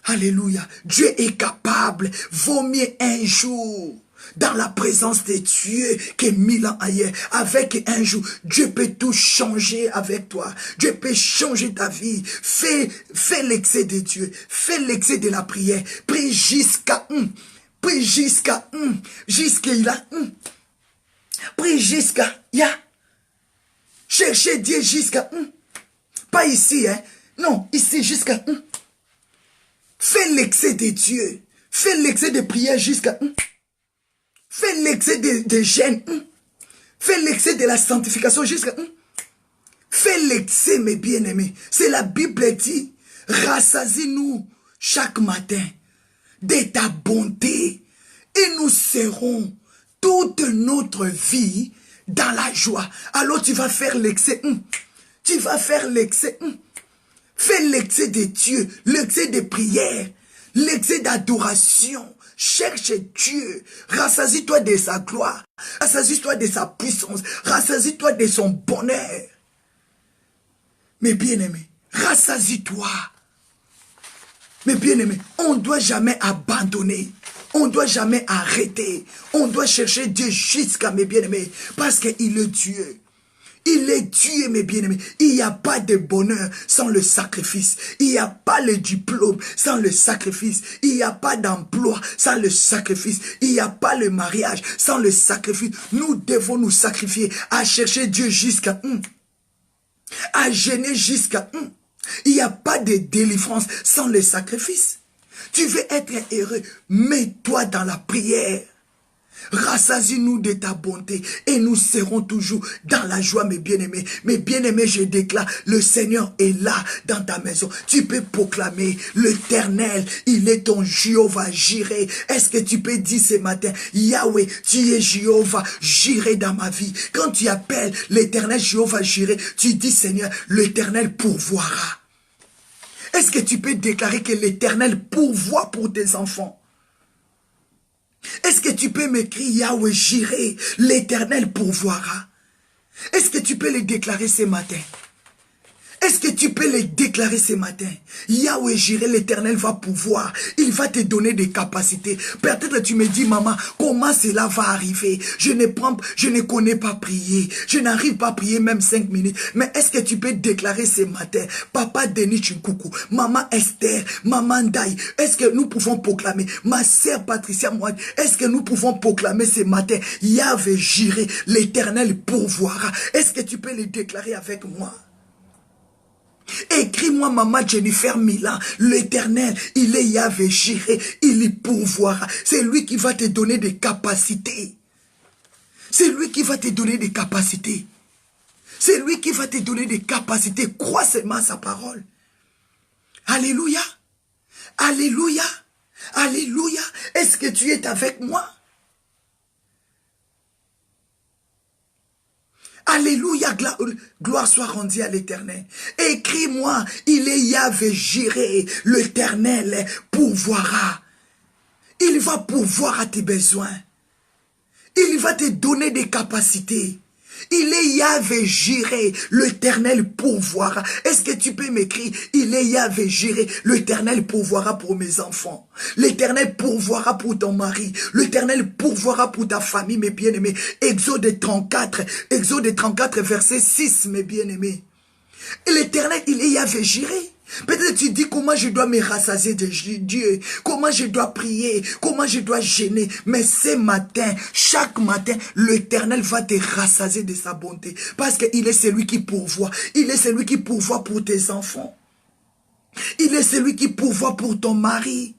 Alléluia, Dieu est capable, vaut mieux un jour dans la présence de Dieu que 1000 ans ailleurs. Avec un jour, Dieu peut tout changer avec toi. Dieu peut changer ta vie. Fais l'excès de Dieu. Fais l'excès de la prière. Prie jusqu'à Prie jusqu'à jusqu'il a Prie jusqu'à Cherchez Dieu jusqu'à Pas ici, hein. Non, ici jusqu'à Fais l'excès de Dieu. Fais l'excès de prière jusqu'à Fais l'excès de jeûne. Fais l'excès de la sanctification jusqu'à... Fais l'excès, mes bien-aimés. C'est la Bible dit, rassasie-nous chaque matin de ta bonté et nous serons toute notre vie dans la joie. Alors tu vas faire l'excès. Tu vas faire l'excès. Fais l'excès de Dieu, l'excès de prière, l'excès d'adoration. Cherche Dieu, rassasie-toi de sa gloire, rassasie-toi de sa puissance, rassasie-toi de son bonheur. Mes bien-aimés, rassasie-toi. Mes bien-aimés, on ne doit jamais abandonner, on ne doit jamais arrêter, on doit chercher Dieu jusqu'à mes bien-aimés, parce qu'il est Dieu. Il est Dieu, mes bien-aimés. Il n'y a pas de bonheur sans le sacrifice. Il n'y a pas le diplôme sans le sacrifice. Il n'y a pas d'emploi sans le sacrifice. Il n'y a pas le mariage sans le sacrifice. Nous devons nous sacrifier à chercher Dieu jusqu'à à gêner jusqu'à Il n'y a pas de délivrance sans le sacrifice. Tu veux être heureux, mets-toi dans la prière. Rassasie-nous de ta bonté et nous serons toujours dans la joie, mes bien-aimés. Mes bien-aimés, je déclare, le Seigneur est là dans ta maison. Tu peux proclamer l'Éternel, il est ton Jéhovah Jireh. Est-ce que tu peux dire ce matin, Yahweh, tu es Jéhovah Jireh dans ma vie. Quand tu appelles l'Éternel Jéhovah Jireh, tu dis, Seigneur, l'Éternel pourvoira. Est-ce que tu peux déclarer que l'Éternel pourvoit pour tes enfants? Est-ce que tu peux m'écrire Yahweh Jireh, l'Éternel pourvoira? Est-ce que tu peux le déclarer ce matin? Est-ce que tu peux le déclarer ce matin? Yahweh Jireh, l'Éternel va pouvoir. Il va te donner des capacités. Peut-être tu me dis, maman, comment cela va arriver? Je ne connais pas prier. Je n'arrive pas à prier même 5 minutes. Mais est-ce que tu peux déclarer ce matin? Papa Denis Chinkoukou, maman Esther, maman Daï, est-ce que nous pouvons proclamer? Ma sœur Patricia Moine, est-ce que nous pouvons proclamer ce matin? Yahweh Jireh, l'Éternel pourvoira. Est-ce que tu peux le déclarer avec moi? Écris-moi, maman Jennifer Milan, l'Éternel, il est Yahweh Jireh, il y pourvoira. C'est lui qui va te donner des capacités. C'est lui qui va te donner des capacités. C'est lui qui va te donner des capacités. Crois seulement sa parole. Alléluia. Alléluia. Alléluia. Est-ce que tu es avec moi? Alléluia, gloire soit rendue à l'Éternel. Écris-moi, il est Yahweh Jireh, l'Éternel pourvoira. Il va pourvoir à tes besoins. Il va te donner des capacités. Il est Yahvé Jireh, l'Éternel pourvoira. Est-ce que tu peux m'écrire? Il est Yahvé Jireh, l'Éternel pourvoira pour mes enfants. L'Éternel pourvoira pour ton mari. L'Éternel pourvoira pour ta famille, mes bien-aimés. Exode 34, verset 6, mes bien-aimés. L'Éternel, il est Yahvé Jireh. Peut-être tu dis comment je dois me rassasier de Dieu, comment je dois prier, comment je dois gêner. Mais ce matin, chaque matin, l'Éternel va te rassasier de sa bonté. Parce qu'il est celui qui pourvoit. Il est celui qui pourvoit pour tes enfants. Il est celui qui pourvoit pour ton mari.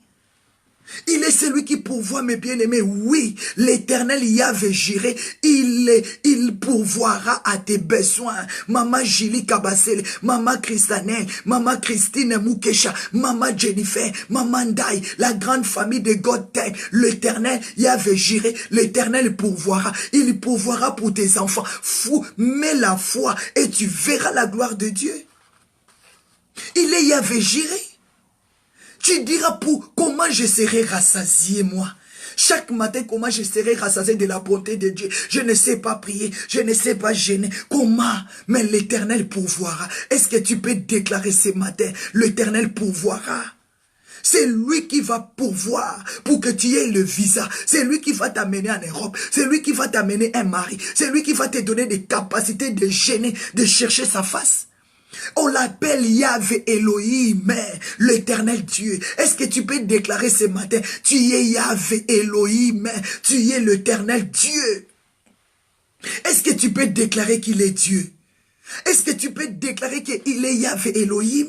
Il est celui qui pourvoit, mes bien-aimés. Oui, l'Éternel Yahvé Jireh, il pourvoira à tes besoins. Maman Julie Kabassel, Maman Christanel, Maman Christine Moukesha, Maman Jennifer, Maman Dai, la grande famille de Godtech. L'Éternel Yahvé Jireh, l'Éternel pourvoira. Il pourvoira pour tes enfants. Fou, mets la foi et tu verras la gloire de Dieu. Il est Yahvé Jireh. Tu diras pour comment je serai rassasié, moi. Chaque matin, comment je serai rassasié de la bonté de Dieu. Je ne sais pas prier, je ne sais pas gêner. Comment? Mais l'Éternel pourvoira. Est-ce que tu peux déclarer ce matin, l'Éternel pourvoira? C'est lui qui va pourvoir pour que tu aies le visa. C'est lui qui va t'amener en Europe. C'est lui qui va t'amener un mari. C'est lui qui va te donner des capacités de gêner, de chercher sa face. On l'appelle Yahvé Elohim, l'Éternel Dieu. Est-ce que tu peux déclarer ce matin, tu es Yahvé Elohim, tu es l'Éternel Dieu? Est-ce que tu peux déclarer qu'il est Dieu? Est-ce que tu peux déclarer qu'il est Yahvé Elohim?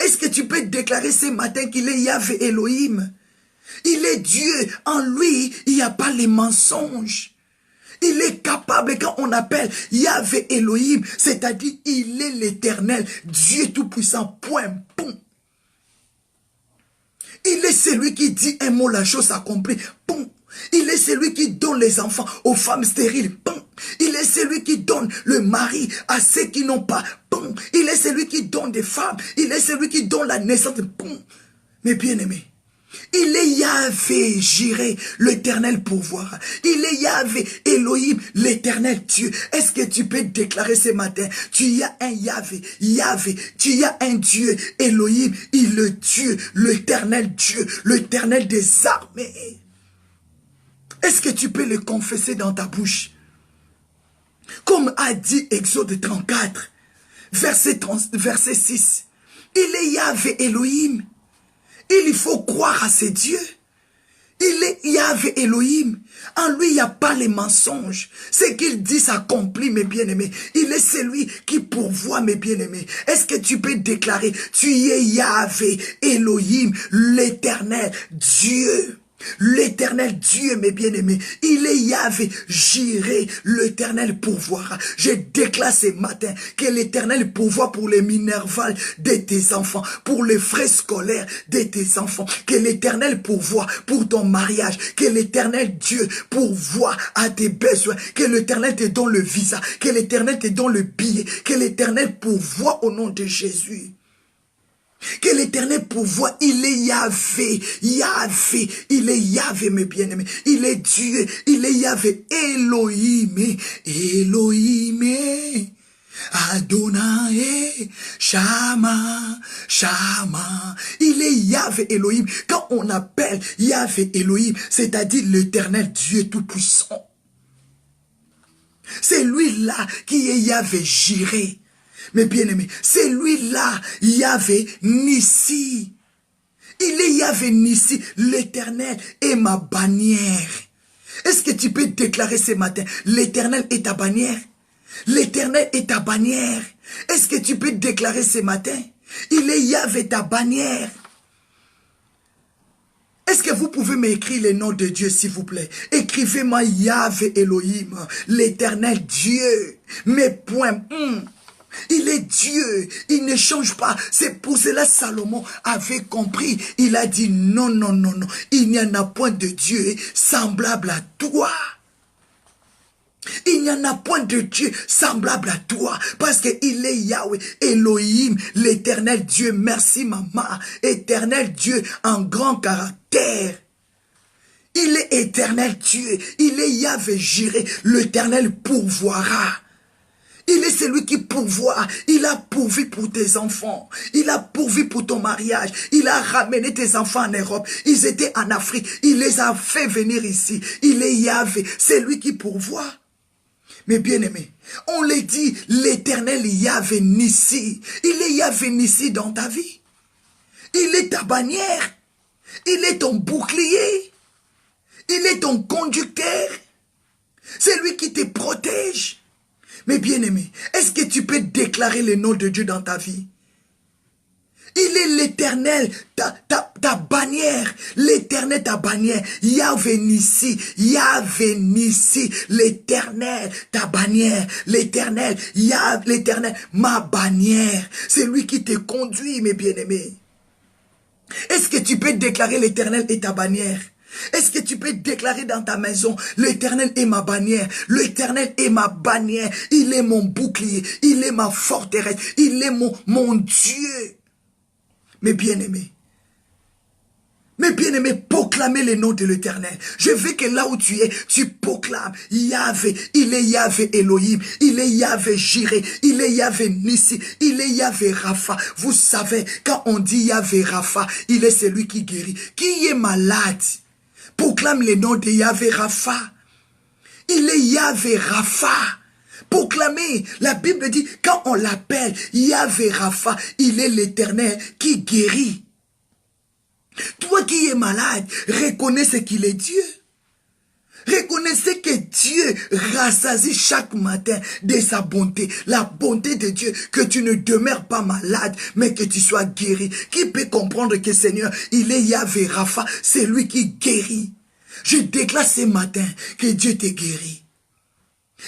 Est-ce que tu peux déclarer ce matin qu'il est Yahvé Elohim? Il est Dieu, en lui, il n'y a pas les mensonges. Il est capable quand on appelle Yahvé Elohim, c'est-à-dire il est l'Éternel, Dieu Tout-Puissant, point, boum. Il est celui qui dit un mot, la chose s'accomplit, boum. Il est celui qui donne les enfants aux femmes stériles, boum. Il est celui qui donne le mari à ceux qui n'ont pas, boum. Il est celui qui donne des femmes, il est celui qui donne la naissance, boum. Mes bien-aimés, il est Yahvé Jireh, l'Éternel pourvoira. Il est Yahvé Elohim, l'Éternel Dieu. Est-ce que tu peux déclarer ce matin, tu as un Yahvé, tu as un Dieu, Elohim, il est Dieu, l'Éternel Dieu, l'Éternel des armées. Est-ce que tu peux le confesser dans ta bouche? Comme a dit Exode 34, verset 6. Il est Yahvé Elohim. Il faut croire à ces dieux. Il est Yahvé Elohim. En lui, il n'y a pas les mensonges. Ce qu'il dit s'accomplit, mes bien-aimés. Il est celui qui pourvoit, mes bien-aimés. Est-ce que tu peux déclarer, tu es Yahvé Elohim, l'Éternel Dieu? L'éternel Dieu, mes bien-aimés, il est Yahvé Jireh, l'éternel pourvoira. Je déclare ce matin que l'éternel pourvoit pour les minervales de tes enfants, pour les frais scolaires de tes enfants, que l'éternel pourvoit pour ton mariage, que l'éternel Dieu pourvoit à tes besoins, que l'éternel te donne le visa, que l'éternel te donne le billet, que l'éternel pourvoit au nom de Jésus. Que l'éternel pourvoit, il est Yahvé, Yahvé, il est Yahvé, mes bien-aimés, il est Dieu, il est Yahvé, Elohim, Elohim, Adonai, Shama, Shama, il est Yahvé Elohim. Quand on appelle Yahvé Elohim, c'est-à-dire l'éternel Dieu tout-puissant, c'est lui-là qui est Yahvé Jireh. Mes bien-aimés, c'est lui-là, Yahvé Nissi. Il est Yahvé Nissi, l'Éternel est ma bannière. Est-ce que tu peux déclarer ce matin, l'Éternel est ta bannière? L'Éternel est ta bannière. Est-ce que tu peux déclarer ce matin, il est Yahvé ta bannière? Est-ce que vous pouvez m'écrire le nom de Dieu, s'il vous plaît? Écrivez-moi Yahvé Elohim, l'Éternel Dieu. Mes points. Il est Dieu, il ne change pas. C'est pour cela que Salomon avait compris. Il a dit non, non, non, non. Il n'y en a point de Dieu semblable à toi. Il n'y en a point de Dieu semblable à toi. Parce qu'il est Yahweh, Elohim, l'éternel Dieu. Merci maman. Éternel Dieu en grand caractère. Il est éternel Dieu. Il est Yahvé Jireh. L'Éternel pourvoira. Il est celui qui pourvoit. Il a pourvu pour tes enfants. Il a pourvu pour ton mariage. Il a ramené tes enfants en Europe. Ils étaient en Afrique. Il les a fait venir ici. Il est Yahvé. C'est lui qui pourvoit. Mais bien aimé, on les dit, l'Éternel Yahvé Nissi. Il est Yahvé Nissi dans ta vie. Il est ta bannière. Il est ton bouclier. Il est ton conducteur. C'est lui qui te protège. Mais bien aimé, est-ce que tu peux déclarer le nom de Dieu dans ta vie? Il est l'Éternel, ta bannière. L'Éternel, ta bannière. Yahvé Nissi, Yahvé Nissi. L'Éternel, ta bannière. L'Éternel, l'Éternel, ma bannière. C'est lui qui te conduit, mes bien-aimés. Est-ce que tu peux déclarer l'Éternel est ta bannière? Est-ce que tu peux déclarer dans ta maison, l'Éternel est ma bannière, l'Éternel est ma bannière, il est mon bouclier, il est ma forteresse, il est mon Dieu. Mes bien-aimés, proclamez le nom de l'Éternel. Je veux que là où tu es, tu proclames Yahvé, il est Yahvé Elohim, il est Yahvé Jireh, il est Yahvé Nissi, il est Yahvé Rapha. Vous savez, quand on dit Yahvé Rapha, il est celui qui guérit. Qui est malade? Proclame le nom de Yahvé Rapha. Il est Yahvé Rapha. Proclamez. La Bible dit, quand on l'appelle Yahvé Rapha, il est l'Éternel qui guérit. Toi qui es malade, reconnaissez qu'il est Dieu. Reconnaissez que Dieu rassasie chaque matin de sa bonté. La bonté de Dieu, que tu ne demeures pas malade, mais que tu sois guéri. Qui peut comprendre que Seigneur, il est Yahvé Rapha, c'est lui qui guérit. Je déclare ce matin que Dieu te guérit.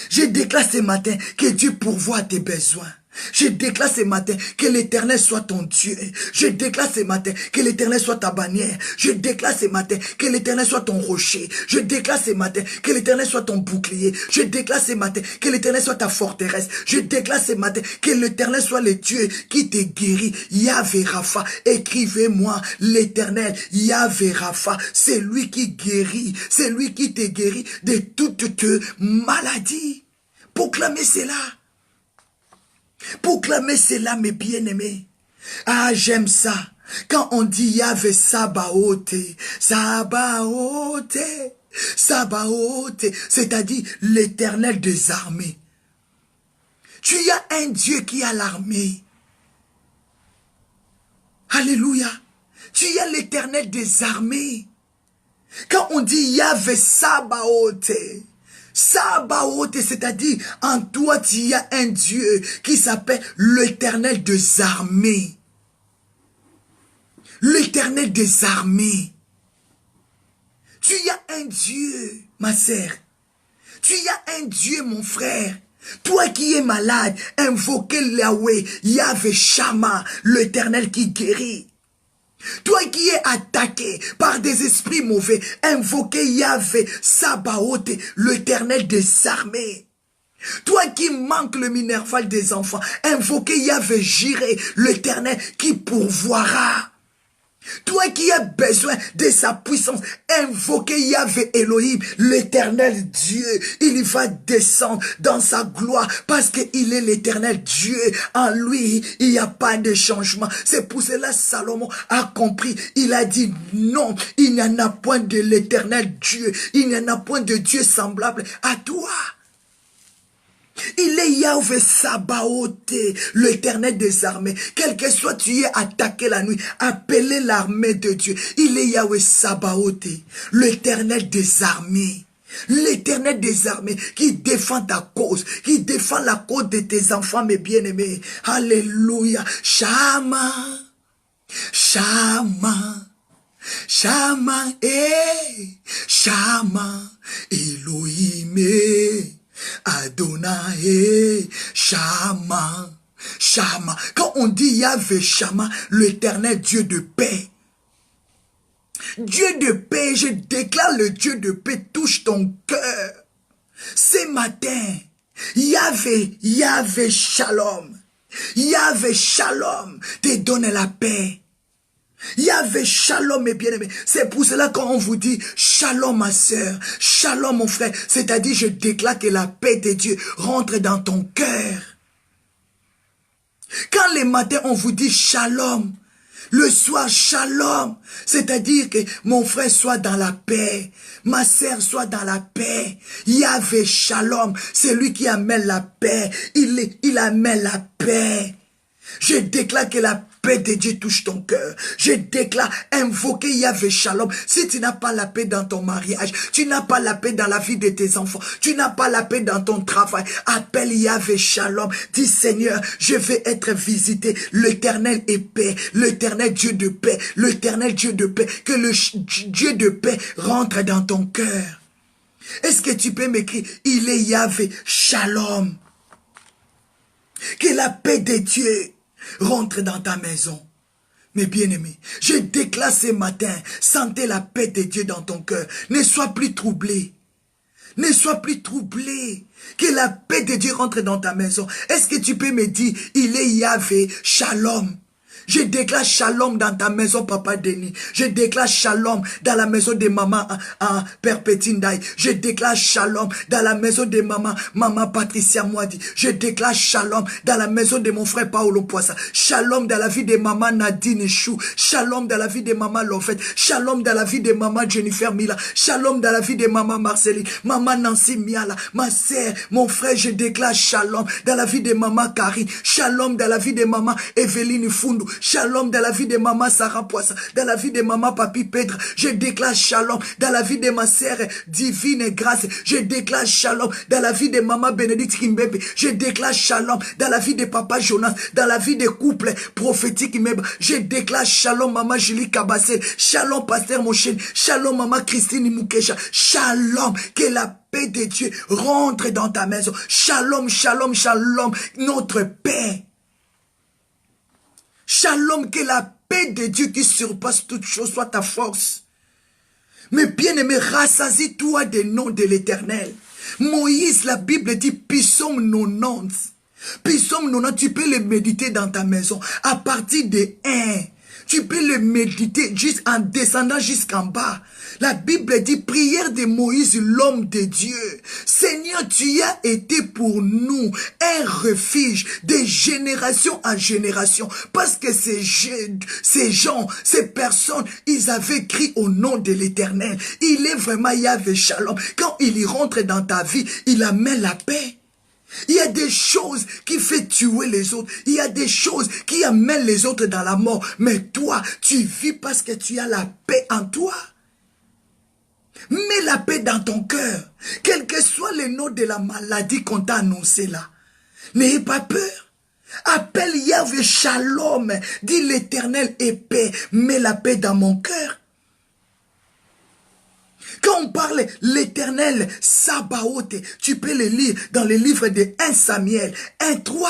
Je déclare ce matin que Dieu pourvoit tes besoins. Je déclare ce matin que l'Éternel soit ton Dieu. Je déclare ce matin que l'Éternel soit ta bannière. Je déclare ce matin que l'Éternel soit ton rocher. Je déclare ce matin que l'Éternel soit ton bouclier. Je déclare ce matin que l'Éternel soit ta forteresse. Je déclare ce matin que l'Éternel soit le Dieu qui te guérit. Yahvé Rapha, écrivez-moi l'Éternel. Yahvé Rapha, c'est lui qui guérit. C'est lui qui te guérit de toutes tes maladies. Proclamez cela. Proclamez cela, mes bien-aimés. Ah, j'aime ça. Quand on dit Yahvé Sabaoth, Sabaoth, Sabaoth, c'est-à-dire l'Éternel des armées. Tu as un Dieu qui a l'armée. Alléluia. Tu as l'Éternel des armées. Quand on dit Yahvé Sabaoth, Sabaoth, c'est-à-dire en toi il y a un Dieu qui s'appelle l'Éternel des armées. L'Éternel des armées. Tu as un Dieu, ma sœur. Tu as un Dieu, mon frère. Toi qui es malade, invoquez Yahweh, Yahvé Shama, l'Éternel qui guérit. Toi qui es attaqué par des esprits mauvais, invoquez Yahvé Sabaoth, l'Éternel des armées. Toi qui manque le minerval des enfants, invoquez Yahvé Jireh, l'Éternel qui pourvoira. Toi qui as besoin de sa puissance, invoquez Yahvé Elohim, l'Éternel Dieu. Il va descendre dans sa gloire parce qu'il est l'Éternel Dieu. En lui, il n'y a pas de changement. C'est pour cela Salomon a compris. Il a dit non, il n'y en a point de l'Éternel Dieu. Il n'y en a point de Dieu semblable à toi. Il est Yahvé Sabaoth, l'Éternel des armées. Quel que soit tu es attaqué la nuit, appelez l'armée de Dieu. Il est Yahvé Sabaoth, l'Éternel des armées. L'Éternel des armées qui défend ta cause, qui défend la cause de tes enfants, mes bien-aimés. Alléluia. Shama, Shama, Shama, Shama, Elohim, Adonai, Shama, Shama. Quand on dit Yahvé Shama, l'Éternel Dieu de paix. Dieu de paix, je déclare le Dieu de paix touche ton cœur. Ce matin, Yahvé Shalom. Yahvé Shalom te donne la paix. Yahvé Shalom, mes bien-aimés. C'est pour cela quand on vous dit Shalom ma soeur, Shalom mon frère, c'est-à-dire je déclare que la paix de Dieu rentre dans ton cœur. Quand les matins on vous dit Shalom, le soir Shalom, c'est-à-dire que mon frère soit dans la paix, ma sœur soit dans la paix. Yahvé Shalom, c'est lui qui amène la paix, il amène la paix. Je déclare que la paix de Dieu touche ton cœur. Je déclare, invoquer Yahvé Shalom. Si tu n'as pas la paix dans ton mariage, tu n'as pas la paix dans la vie de tes enfants, tu n'as pas la paix dans ton travail, appelle Yahvé Shalom. Dis Seigneur, je vais être visité. L'Éternel est paix, l'Éternel Dieu de paix, l'Éternel Dieu de paix. Que le Dieu de paix rentre dans ton cœur. Est-ce que tu peux m'écrire, il est Yahvé Shalom. Que la paix de Dieu rentre dans ta maison. Mes bien-aimés, je déclare ce matin, sentez la paix de Dieu dans ton cœur. Ne sois plus troublé. Ne sois plus troublé. Que la paix de Dieu rentre dans ta maison. Est-ce que tu peux me dire, il est Yahvé Shalom? Je déclare Shalom dans ta maison, Papa Denis. Je déclare Shalom dans la maison de maman Père Pétindaï. Je déclare Shalom dans la maison de maman Patricia Moadi. Je déclare Shalom dans la maison de mon frère Paolo Poissa. Shalom dans la vie de maman Nadine Chou. Shalom dans la vie de maman Lovette. Shalom dans la vie de maman Jennifer Mila. Shalom dans la vie de maman Marceline. Maman Nancy Miala. Ma sœur, mon frère, je déclare Shalom dans la vie de maman Karine. Shalom dans la vie de maman Evelyne Fundu. Shalom dans la vie de maman Sarah Poissa, dans la vie de maman Papi Pedre. Je déclare Shalom dans la vie de ma sœur Divine Grâce. Je déclare Shalom dans la vie de maman Bénédicte Kimbebe. Je déclare Shalom dans la vie de papa Jonas, dans la vie des couples prophétiques Kimbebe. Je déclare Shalom maman Julie Kabassel. Shalom pasteur Mochen. Shalom maman Christine Moukesha. Shalom, que la paix de Dieu rentre dans ta maison. Shalom, shalom, shalom, notre paix. Shalom, que la paix de Dieu qui surpasse toute chose soit ta force. Mais bien-aimé, rassasie-toi des noms de l'Éternel. Moïse, la Bible dit, psaume 90. Psaume 90, tu peux le méditer dans ta maison. À partir de 1, tu peux le méditer en descendant jusqu'en bas. La Bible dit, prière de Moïse, l'homme de Dieu. Seigneur, tu as été pour nous un refuge de génération en génération. Parce que ces gens, ces personnes, ils avaient crié au nom de l'Éternel. Il est vraiment Yahvé Shalom. Quand il y rentre dans ta vie, il amène la paix. Il y a des choses qui font tuer les autres. Il y a des choses qui amènent les autres dans la mort. Mais toi, tu vis parce que tu as la paix en toi. Mets la paix dans ton cœur. Quel que soit le nom de la maladie qu'on t'a annoncé là. N'ayez pas peur. Appelle Yahvé Shalom. Dis l'Éternel est paix. Mets la paix dans mon cœur. Quand on parle l'Éternel Sabaoth, tu peux le lire dans le livre de 1 Samuel 1:3.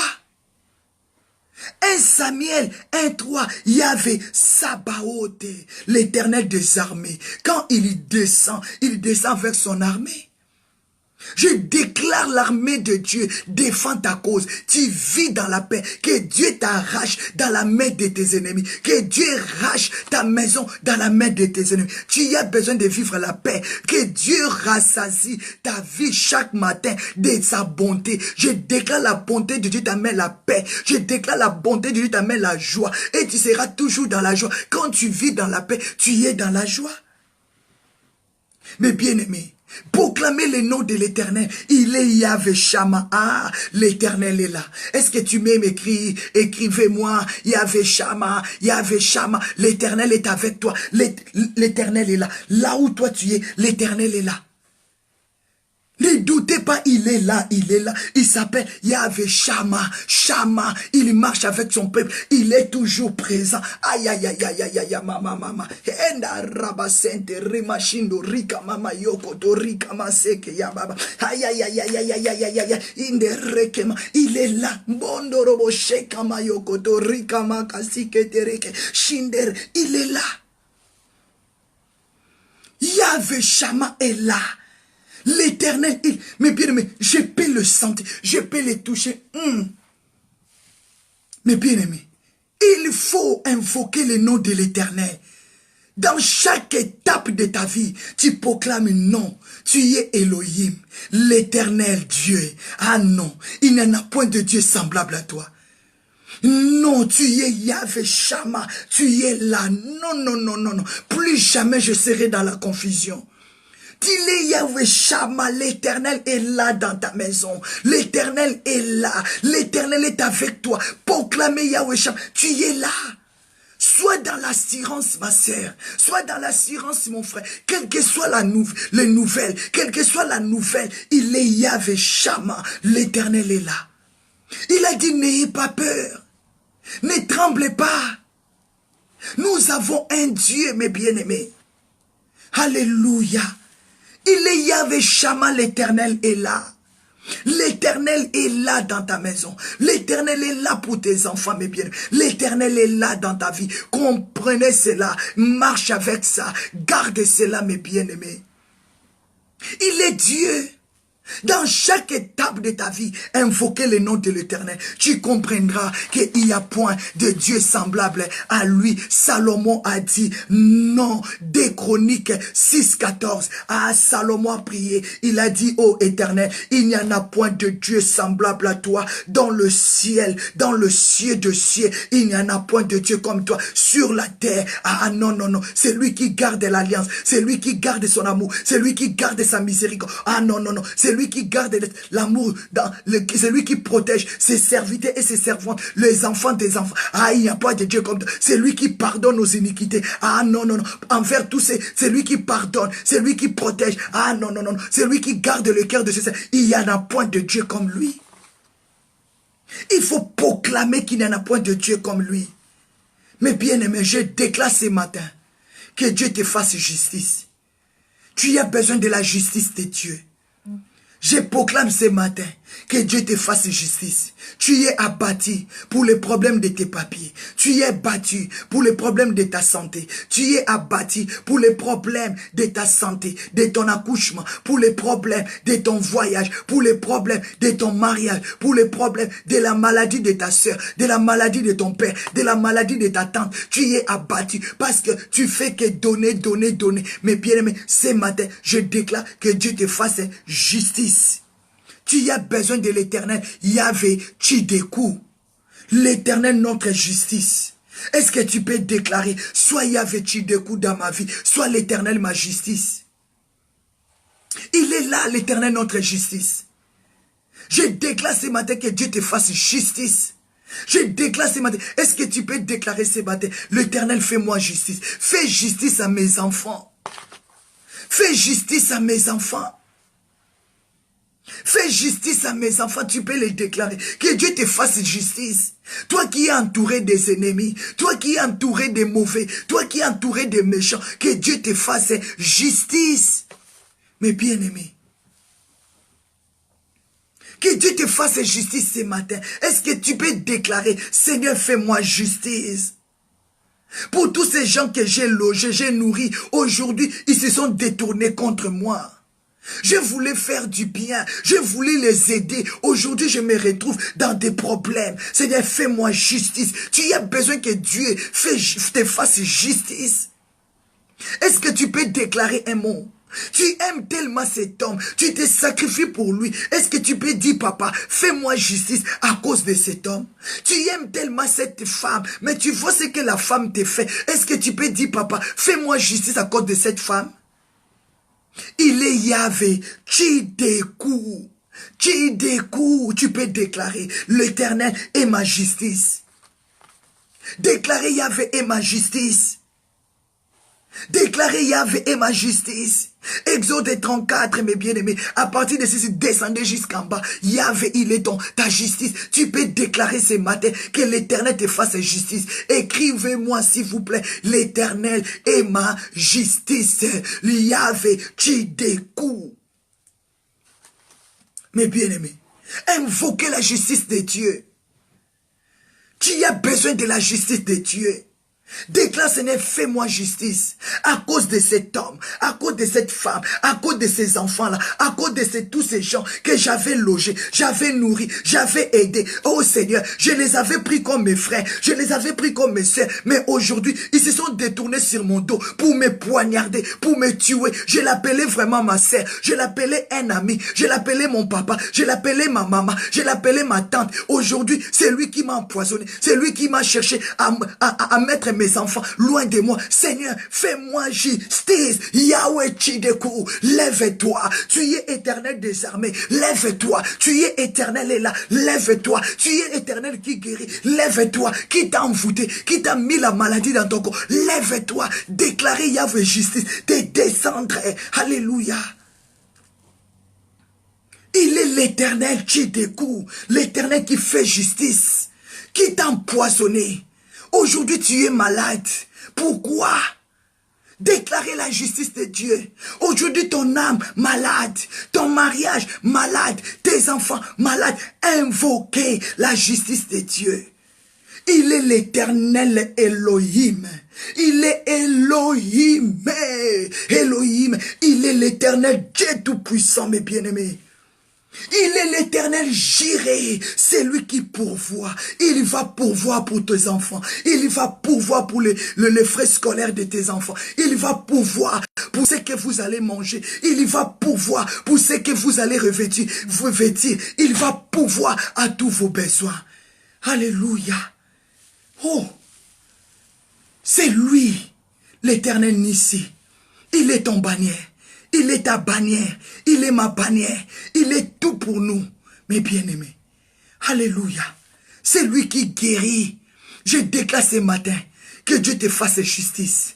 1 Samuel 1:3, Yahvé Sabaoth, l'Éternel des armées. Quand il descend vers son armée. Je déclare l'armée de Dieu défend ta cause. Tu vis dans la paix. Que Dieu t'arrache dans la main de tes ennemis. Que Dieu arrache ta maison dans la main de tes ennemis. Tu as besoin de vivre la paix. Que Dieu rassasie ta vie chaque matin de sa bonté. Je déclare la bonté de Dieu t'amène la paix. Je déclare la bonté de Dieu t'amène la joie. Et tu seras toujours dans la joie. Quand tu vis dans la paix, tu es dans la joie. Mes bien-aimés, proclamez le nom de l'Éternel. Il est Yahvé Shama. Ah, l'Éternel est là. Est-ce que tu m'aimes écrire? Écrivez-moi. Yahvé Shama. Yahvé Shama. L'Éternel est avec toi. L'Éternel est là. Là où toi tu es, l'Éternel est là. Ne doutez pas, il est là, il est là. Il s'appelle Yahvé Shama. Shama, il marche avec son peuple. Il est toujours présent. Aïe, aïe, aïe, aïe, aïe, aïe, mama. Enda rabasente rimashindo rika mama yoko to rika maseke ya baba. Aïe, aïe, aïe, aïe, aïe, aïe, aïe, aïe, inde rekema. Il est là. Bondo robo sheka ma yoko to rika makasike tereke. Shinder, il est là. Yahvé Shama est là. L'Éternel, mais bien aimé, je peux le sentir, je peux le toucher. Mais bien aimé, Il faut invoquer le nom de l'Éternel. Dans chaque étape de ta vie, tu proclames non. Tu es Elohim, l'Éternel Dieu. Ah non, il n'y en a point de Dieu semblable à toi. Non, tu es Yahvé Shama, tu es là. Non, non, non, non, non. Plus jamais je serai dans la confusion. Dis-le Yahvé Shama, l'Éternel est là dans ta maison. L'Éternel est là. L'Éternel est avec toi. Proclamez Yahvé Shama, tu es là. Sois dans l'assurance, ma sœur. Sois dans l'assurance, mon frère. Quelle que soit les nouvelles, quelle que soit la nouvelle, il est Yahvé Shama. L'Éternel est là. Il a dit, n'ayez pas peur. Ne tremblez pas. Nous avons un Dieu, mes bien-aimés. Alléluia. Il est Yahvé Shama, l'Éternel est là. L'Éternel est là dans ta maison. L'Éternel est là pour tes enfants, mes bien-aimés. L'Éternel est là dans ta vie. Comprenez cela. Marche avec ça. Garde cela, mes bien-aimés. Il est Dieu. Dans chaque étape de ta vie, invoquez le nom de l'Éternel. Tu comprendras qu'il n'y a point de Dieu semblable à lui. Salomon a dit non. Des Chroniques 6,14. Ah, Salomon a prié. Il a dit, ô Éternel, il n'y en a point de Dieu semblable à toi. Dans le ciel de cieux, il n'y en a point de Dieu comme toi. Sur la terre, ah non, non, non. C'est lui qui garde l'alliance. C'est lui qui garde son amour. C'est lui qui garde sa miséricorde. Ah non, non, non. C'est lui qui garde l'amour, c'est lui qui protège ses serviteurs et ses servantes, les enfants des enfants. Ah, il n'y a pas de Dieu comme toi. C'est lui qui pardonne nos iniquités. Ah non, non, non. Envers tous, c'est lui qui pardonne, c'est lui qui protège. Ah non, non, non. C'est lui qui garde le cœur de ses servants. Il n'y en a point de Dieu comme lui. Il faut proclamer qu'il n'y en a point de Dieu comme lui. Mais bien aimé, je déclare ce matin que Dieu te fasse justice. Tu as besoin de la justice de Dieu. Je proclame ce matin que Dieu te fasse justice. Tu es abattu pour les problèmes de tes papiers. Tu es battu pour les problèmes de ta santé. Tu es abattu pour les problèmes de ta santé, de ton accouchement, pour les problèmes de ton voyage, pour les problèmes de ton mariage, pour les problèmes de la maladie de ta soeur, de la maladie de ton père, de la maladie de ta tante. Tu es abattu parce que tu fais que donner, donner, donner. Mais bien aimé, ce matin, je déclare que Dieu te fasse justice. Tu as besoin de l'Éternel, Yahvé Tchidekou. L'Éternel, notre justice. Est-ce que tu peux déclarer, soit Yahvé Tchidekou dans ma vie, soit l'Éternel ma justice? Il est là, l'Éternel, notre justice. Je déclare ce matin que Dieu te fasse justice. Je déclare ce matin, est-ce que tu peux déclarer ce matin, l'Éternel, fais-moi justice. Fais justice à mes enfants. Fais justice à mes enfants. Fais justice à mes enfants, tu peux les déclarer. Que Dieu te fasse justice. Toi qui es entouré des ennemis, toi qui es entouré des mauvais, toi qui es entouré des méchants, que Dieu te fasse justice. Mes bien-aimés, que Dieu te fasse justice ce matin. Est-ce que tu peux déclarer, Seigneur, fais-moi justice? Pour tous ces gens que j'ai logés, j'ai nourris, aujourd'hui, ils se sont détournés contre moi. Je voulais faire du bien, je voulais les aider. Aujourd'hui, je me retrouve dans des problèmes. Seigneur, fais-moi justice. Tu as besoin que Dieu te fasse justice. Est-ce que tu peux déclarer un mot? Tu aimes tellement cet homme, tu te sacrifies pour lui. Est-ce que tu peux dire, papa, fais-moi justice à cause de cet homme? Tu aimes tellement cette femme, mais tu vois ce que la femme te fait. Est-ce que tu peux dire, papa, fais-moi justice à cause de cette femme? Il est Yahvé, Tchidekou. Tchidekou, tu peux déclarer, l'Éternel est ma justice. Déclarer Yahvé est ma justice. Déclarer Yahvé est ma justice. Exode 34, mes bien-aimés, à partir de ceci, descendez jusqu'en bas. Yahvé, il est ta justice. Tu peux déclarer ce matin que l'Éternel te fasse justice. Écrivez-moi, s'il vous plaît, l'Éternel est ma justice. Yahvé, Tchidekou. Mes bien-aimés, invoquez la justice de Dieu. Tu as besoin de la justice de Dieu. Déclare, Seigneur, fais-moi justice. À cause de cet homme, à cause de cette femme, à cause de ces enfants-là, à cause de tous ces gens que j'avais logés, j'avais nourris, j'avais aidé. Oh Seigneur, je les avais pris comme mes frères, je les avais pris comme mes sœurs. Mais aujourd'hui, ils se sont détournés sur mon dos pour me poignarder, pour me tuer. Je l'appelais vraiment ma sœur, je l'appelais un ami, je l'appelais mon papa, je l'appelais ma maman, je l'appelais ma tante. Aujourd'hui, c'est lui qui m'a empoisonné, c'est lui qui m'a cherché à mettre mes enfants loin de moi. Seigneur, fais-moi justice. Yahweh Chidekou, lève-toi. Tu es éternel des armées. Lève-toi. Tu es éternel et là. Lève-toi. Tu es éternel qui guérit. Lève-toi. Qui t'a envoûté, qui t'a mis la maladie dans ton corps. Lève-toi. Déclarer Yahweh justice. Te descendre. Alléluia. Il est l'éternel Chidekou. L'éternel qui fait justice. Qui t'a empoisonné. Aujourd'hui, tu es malade. Pourquoi? Déclarer la justice de Dieu. Aujourd'hui, ton âme malade, ton mariage malade, tes enfants malades. Invoquez la justice de Dieu. Il est l'éternel Elohim. Il est Elohim. Elohim. Il est l'éternel Dieu tout-puissant, mes bien-aimés. Il est l'éternel Jireh, c'est lui qui pourvoit. Il va pourvoir pour tes enfants. Il va pourvoir pour les frais scolaires de tes enfants. Il va pourvoir pour ce que vous allez manger. Il va pourvoir pour ce que vous allez revêtir. Il va pourvoir à tous vos besoins. Alléluia. Oh, c'est lui, l'éternel Nissi. Il est ton bannière. Il est ta bannière, il est ma bannière, il est tout pour nous, mes bien-aimés. Alléluia. C'est lui qui guérit. Je déclare ce matin que Dieu te fasse justice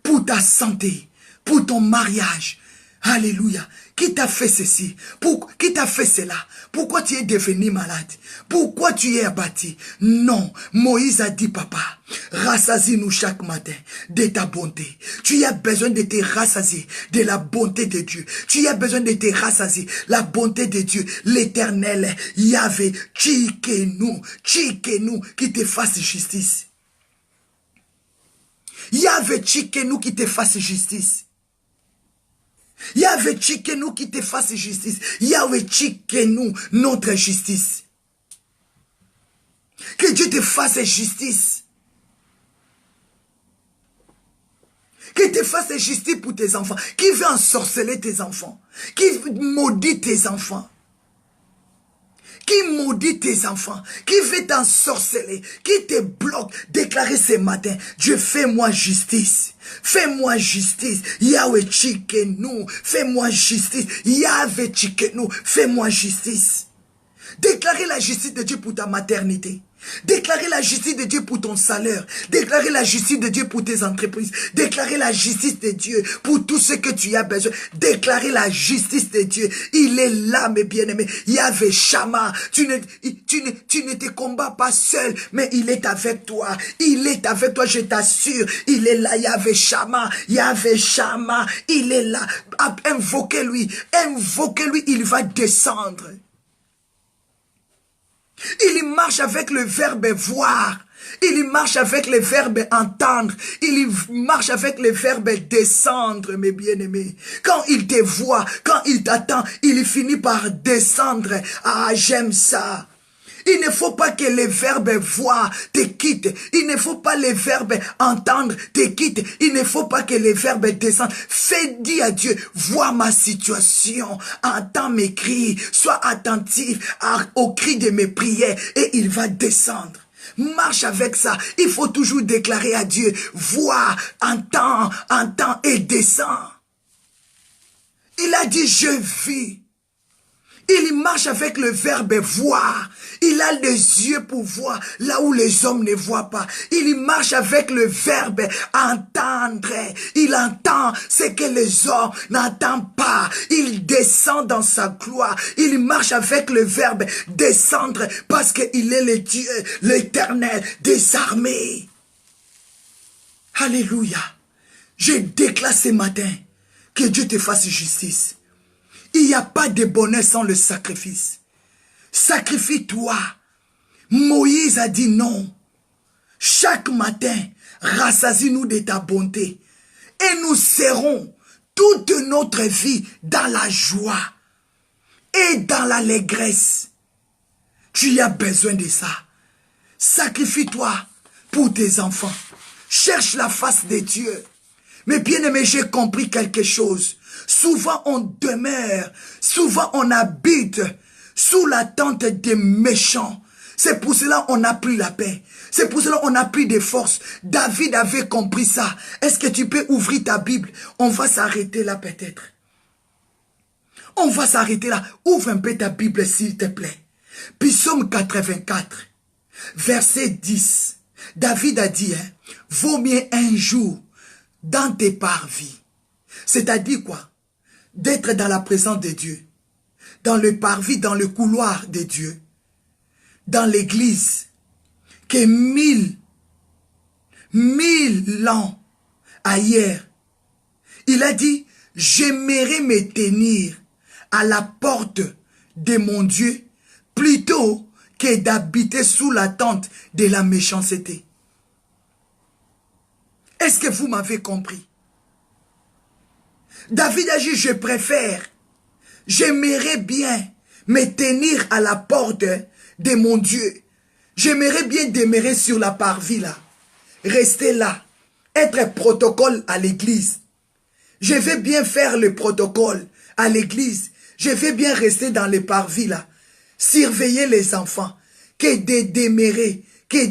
pour ta santé, pour ton mariage. Alléluia. Qui t'a fait ceci? Qui t'a fait cela? Pourquoi tu es devenu malade? Pourquoi tu es abattu? Non. Moïse a dit, papa, rassasie-nous chaque matin de ta bonté. Tu as besoin de te rassasier de la bonté de Dieu. Tu as besoin de te rassasier la bonté de Dieu. L'éternel Yahvé, Tchikenu, qui te fasse justice. Yahvé, Tchikenu, qui te fasse justice. Yahvé Tchikenu qui te fasse justice. Yahvé Tchikenu, notre justice. Que Dieu te fasse justice. Que te fasse justice pour tes enfants. Qui veut ensorceler tes enfants. Qui maudit tes enfants. Qui maudit tes enfants, qui veut t'ensorceler, qui te bloque, déclarer ce matin, Dieu, fais-moi justice, fais-moi justice, Yahweh Tchikenu, fais-moi justice, Yahweh Tchikenu, fais-moi justice. Déclarer la justice de Dieu pour ta maternité. Déclarer la justice de Dieu pour ton salaire. Déclarer la justice de Dieu pour tes entreprises. Déclarer la justice de Dieu pour tout ce que tu as besoin. Déclarer la justice de Dieu. Il est là, mes bien-aimés. Yahvé Shammah. Tu ne te combats pas seul, mais il est avec toi. Il est avec toi, je t'assure. Il est là, Yahvé Shammah. Yahvé Shammah. Il est là. Invoquez-lui. Invoquez-lui, il va descendre. Il marche avec le verbe voir. Il marche avec le verbe entendre. Il marche avec le verbe descendre, mes bien-aimés. Quand il te voit, quand il t'attend, il finit par descendre. Ah, j'aime ça. Il ne faut pas que le verbe voir te quitte. Il ne faut pas le verbe entendre te quitte. Il ne faut pas que le verbe descendre. Fais dire à Dieu, vois ma situation, entends mes cris, sois attentif aux cris de mes prières et il va descendre. Marche avec ça. Il faut toujours déclarer à Dieu, vois, entends et descends. Il a dit, je vis. Il marche avec le verbe voir. Il a les yeux pour voir là où les hommes ne voient pas. Il marche avec le verbe entendre. Il entend ce que les hommes n'entendent pas. Il descend dans sa gloire. Il marche avec le verbe descendre parce qu'il est le Dieu, l'éternel des armées. Alléluia. Je déclare ce matin que Dieu te fasse justice. Il n'y a pas de bonheur sans le sacrifice. Sacrifie-toi. Moïse a dit non. Chaque matin, rassasie-nous de ta bonté. Et nous serons toute notre vie dans la joie et dans l'allégresse. Tu as besoin de ça. Sacrifie-toi pour tes enfants. Cherche la face de Dieu. Mais bien aimé, j'ai compris quelque chose. Souvent on demeure, souvent on habite sous la tente des méchants. C'est pour cela qu'on n'a plus la paix. C'est pour cela qu'on n'a plus de force. David avait compris ça. Est-ce que tu peux ouvrir ta Bible? On va s'arrêter là peut-être. On va s'arrêter là. Ouvre un peu ta Bible s'il te plaît. Psaume 84, verset 10. David a dit, vaut mieux un jour dans tes parvis. C'est-à-dire quoi? D'être dans la présence de Dieu. Dans le parvis, dans le couloir de Dieu. Dans l'église. Que mille ans ailleurs. Il a dit, j'aimerais me tenir à la porte de mon Dieu plutôt que d'habiter sous la tente de la méchanceté. Est-ce que vous m'avez compris? David a dit, je préfère, j'aimerais bien me tenir à la porte de mon Dieu. J'aimerais bien demeurer sur la parvis là, rester là, être protocole à l'église. Je vais bien faire le protocole à l'église. Je vais bien rester dans les parvis là, surveiller les enfants, que de demeurer, que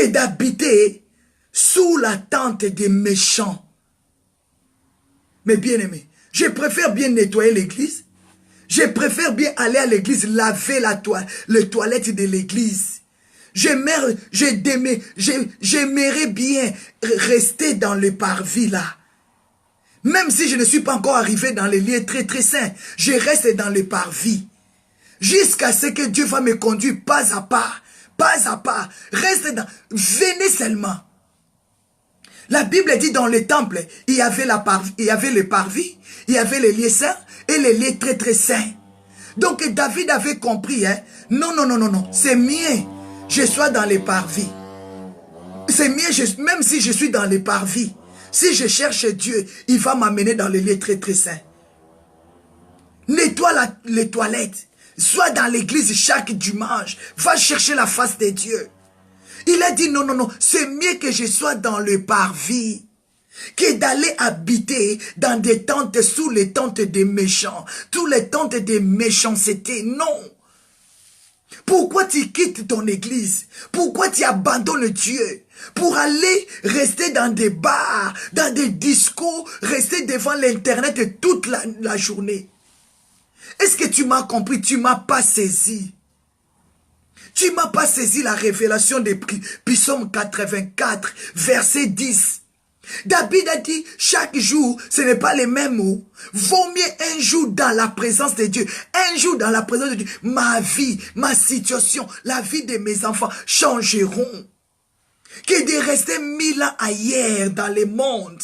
d'habiter sous la tente des méchants. Mais bien aimé, je préfère bien nettoyer l'église. Je préfère bien aller à l'église, laver les toilettes de l'église. J'aimerais bien rester dans le parvis là. Même si je ne suis pas encore arrivé dans les lieux très très saints, je reste dans le parvis. Jusqu'à ce que Dieu va me conduire pas à pas. Pas à pas. Reste dans... Venez seulement. La Bible dit dans le temple, il y avait le parvis, il y avait les lieux saints et les lieux très très saints. Donc David avait compris, non, c'est mieux je sois dans les parvis. C'est mieux, même si je suis dans les parvis, si je cherche Dieu, il va m'amener dans les lieux très très saints. Nettoie les toilettes. Sois dans l'église chaque dimanche. Va chercher la face de Dieu. Il a dit non, c'est mieux que je sois dans le parvis que d'aller habiter dans des tentes, sous les tentes des méchants, sous les tentes des méchancetés. Non. Pourquoi tu quittes ton église? Pourquoi tu abandonnes Dieu? Pour aller rester dans des bars, dans des discos, rester devant l'internet toute la journée. Est-ce que tu m'as compris? Tu m'as pas saisi. Tu m'as pas saisi la révélation de Psaume 84, verset 10. David a dit, chaque jour, ce n'est pas les mêmes mots. Vaut mieux un jour dans la présence de Dieu. Un jour dans la présence de Dieu. Ma vie, ma situation, la vie de mes enfants changeront. Que de rester 1000 ans ailleurs dans le monde.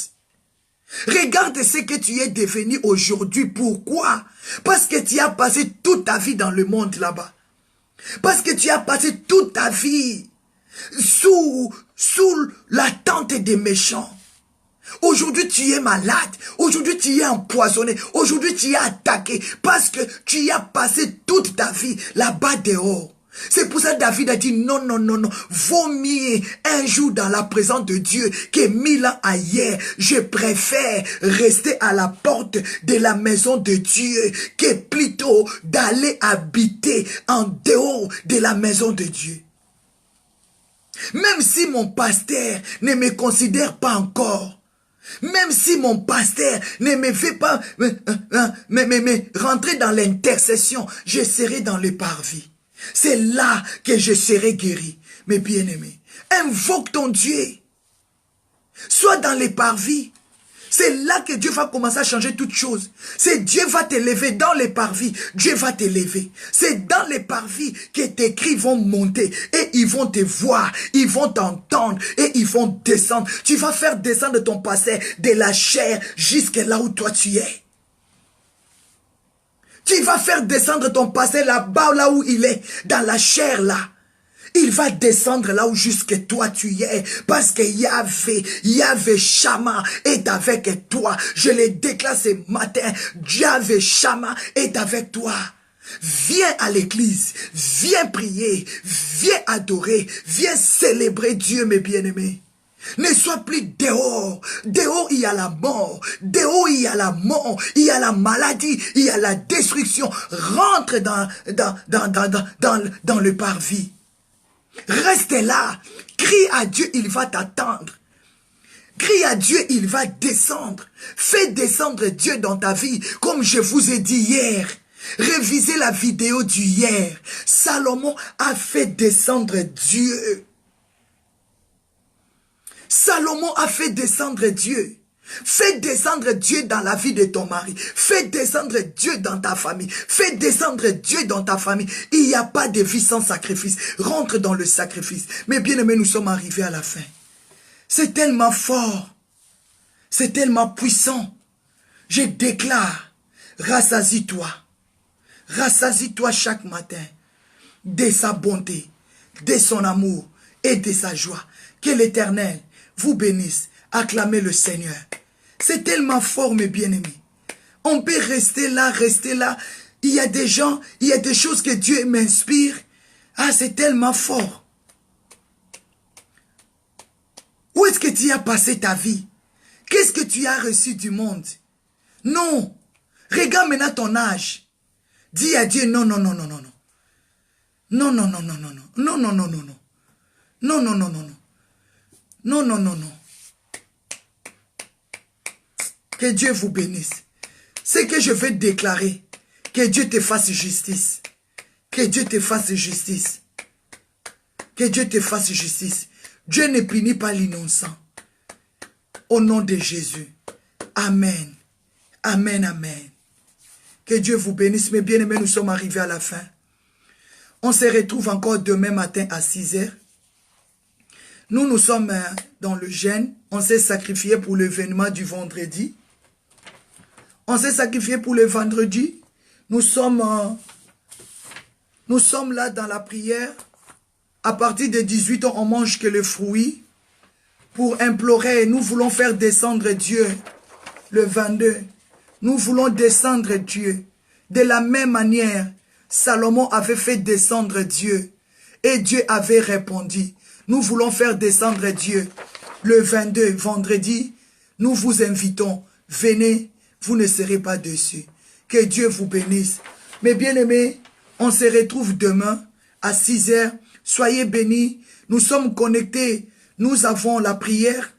Regarde ce que tu es devenu aujourd'hui. Pourquoi? Parce que tu as passé toute ta vie dans le monde là-bas. Parce que tu as passé toute ta vie sous la tente des méchants. Aujourd'hui, tu es malade. Aujourd'hui, tu es empoisonné. Aujourd'hui, tu es attaqué. Parce que tu as passé toute ta vie là-bas dehors. C'est pour ça que David a dit non. Vaut mieux un jour dans la présence de Dieu que 1000 ans ailleurs. Je préfère rester à la porte de la maison de Dieu que plutôt d'aller habiter en dehors de la maison de Dieu. Même si mon pasteur ne me considère pas encore, même si mon pasteur ne me fait pas rentrer dans l'intercession, je serai dans le parvis. C'est là que je serai guéri. Mes bien-aimés, invoque ton Dieu. Sois dans les parvis. C'est là que Dieu va commencer à changer toutes choses. C'est Dieu va te lever dans les parvis. Dieu va te lever. C'est dans les parvis que tes cris vont monter. Et ils vont te voir. Ils vont t'entendre. Et ils vont descendre. Tu vas faire descendre ton passé de la chair jusque là où toi tu es. Tu vas faire descendre ton passé là-bas, là où il est. Dans la chair là. Il va descendre là où jusque toi tu es. Parce que Yahvé Shama est avec toi. Je le déclare ce matin. Yahvé Shama est avec toi. Viens à l'église. Viens prier. Viens adorer. Viens célébrer Dieu, mes bien-aimés. Ne sois plus dehors. Dehors, il y a la mort. Dehors, il y a la mort. Il y a la maladie. Il y a la destruction. Rentre dans le parvis. Reste là. Crie à Dieu, il va t'attendre. Crie à Dieu, il va descendre. Fais descendre Dieu dans ta vie, comme je vous ai dit hier. Révisez la vidéo du hier. Salomon a fait descendre Dieu. Salomon a fait descendre Dieu. Fais descendre Dieu dans la vie de ton mari. Fais descendre Dieu dans ta famille. Fais descendre Dieu dans ta famille. Il n'y a pas de vie sans sacrifice. Rentre dans le sacrifice. Mais bien aimés, nous sommes arrivés à la fin. C'est tellement fort. C'est tellement puissant. Je déclare, rassasie-toi. Rassasie-toi chaque matin de sa bonté, de son amour et de sa joie. Que l'Éternel vous bénisse. Acclamez le Seigneur. C'est tellement fort, mes bien-aimés. On peut rester là, rester là. Il y a des gens, il y a des choses que Dieu m'inspire. Ah, c'est tellement fort. Où est-ce que tu as passé ta vie? Qu'est-ce que tu as reçu du monde? Non. Regarde maintenant ton âge. Dis à Dieu, non, non, non, non, non, non. Non, non, non, non, non, non. Non, non, non, non, non. Non, non, non, non, non. Non, non, non, non. Que Dieu vous bénisse. C'est que je vais déclarer. Que Dieu te fasse justice. Que Dieu te fasse justice. Que Dieu te fasse justice. Dieu ne punit pas l'innocent. Au nom de Jésus. Amen. Amen, amen. Que Dieu vous bénisse. Mes bien-aimés, nous sommes arrivés à la fin. On se retrouve encore demain matin à 6 h. Nous sommes dans le jeûne. On s'est sacrifié pour l'événement du vendredi. On s'est sacrifié pour le vendredi. Nous sommes là dans la prière. À partir de 18 h, on mange que le fruit. Pour implorer, nous voulons faire descendre Dieu. Le 22. Nous voulons descendre Dieu. De la même manière, Salomon avait fait descendre Dieu. Et Dieu avait répondu. Nous voulons faire descendre Dieu. Le 22, vendredi, nous vous invitons. Venez, vous ne serez pas déçus. Que Dieu vous bénisse. Mes bien-aimés, on se retrouve demain à 6 h. Soyez bénis. Nous sommes connectés. Nous avons la prière.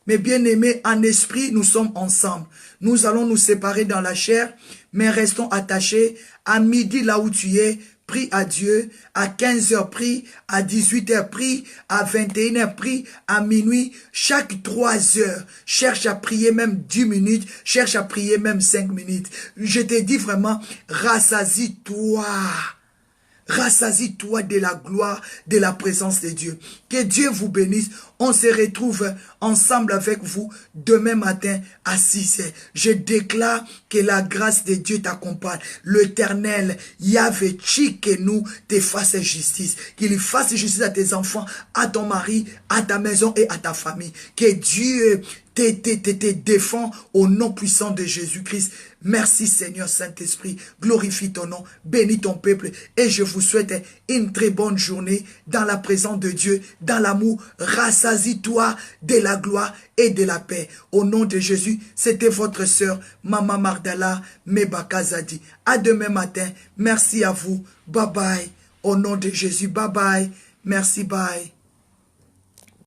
Mes bien-aimés, en esprit, nous sommes ensemble. Nous allons nous séparer dans la chair, mais restons attachés. À midi, là où tu es, prie à Dieu. À 15 h, prie. À 18 h, prie. À 21 h, prie. À minuit, chaque 3 heures, cherche à prier même 10 minutes. Cherche à prier même 5 minutes. Je te dis vraiment, rassasie-toi. Rassasie-toi de la gloire, de la présence de Dieu. Que Dieu vous bénisse. On se retrouve ensemble avec vous demain matin à 6 h. Je déclare que la grâce de Dieu t'accompagne. L'Éternel, Yahvé, que nous te fasse justice. Qu'il fasse justice à tes enfants, à ton mari, à ta maison et à ta famille. Que Dieu te défend au nom puissant de Jésus-Christ. Merci Seigneur Saint-Esprit. Glorifie ton nom. Bénis ton peuple. Et je vous souhaite une très bonne journée dans la présence de Dieu, dans l'amour. Rassasie-toi de la gloire et de la paix. Au nom de Jésus, c'était votre sœur, Maman Mardala Mebakazadi. À demain matin. Merci à vous. Bye bye. Au nom de Jésus. Bye bye. Merci. Bye.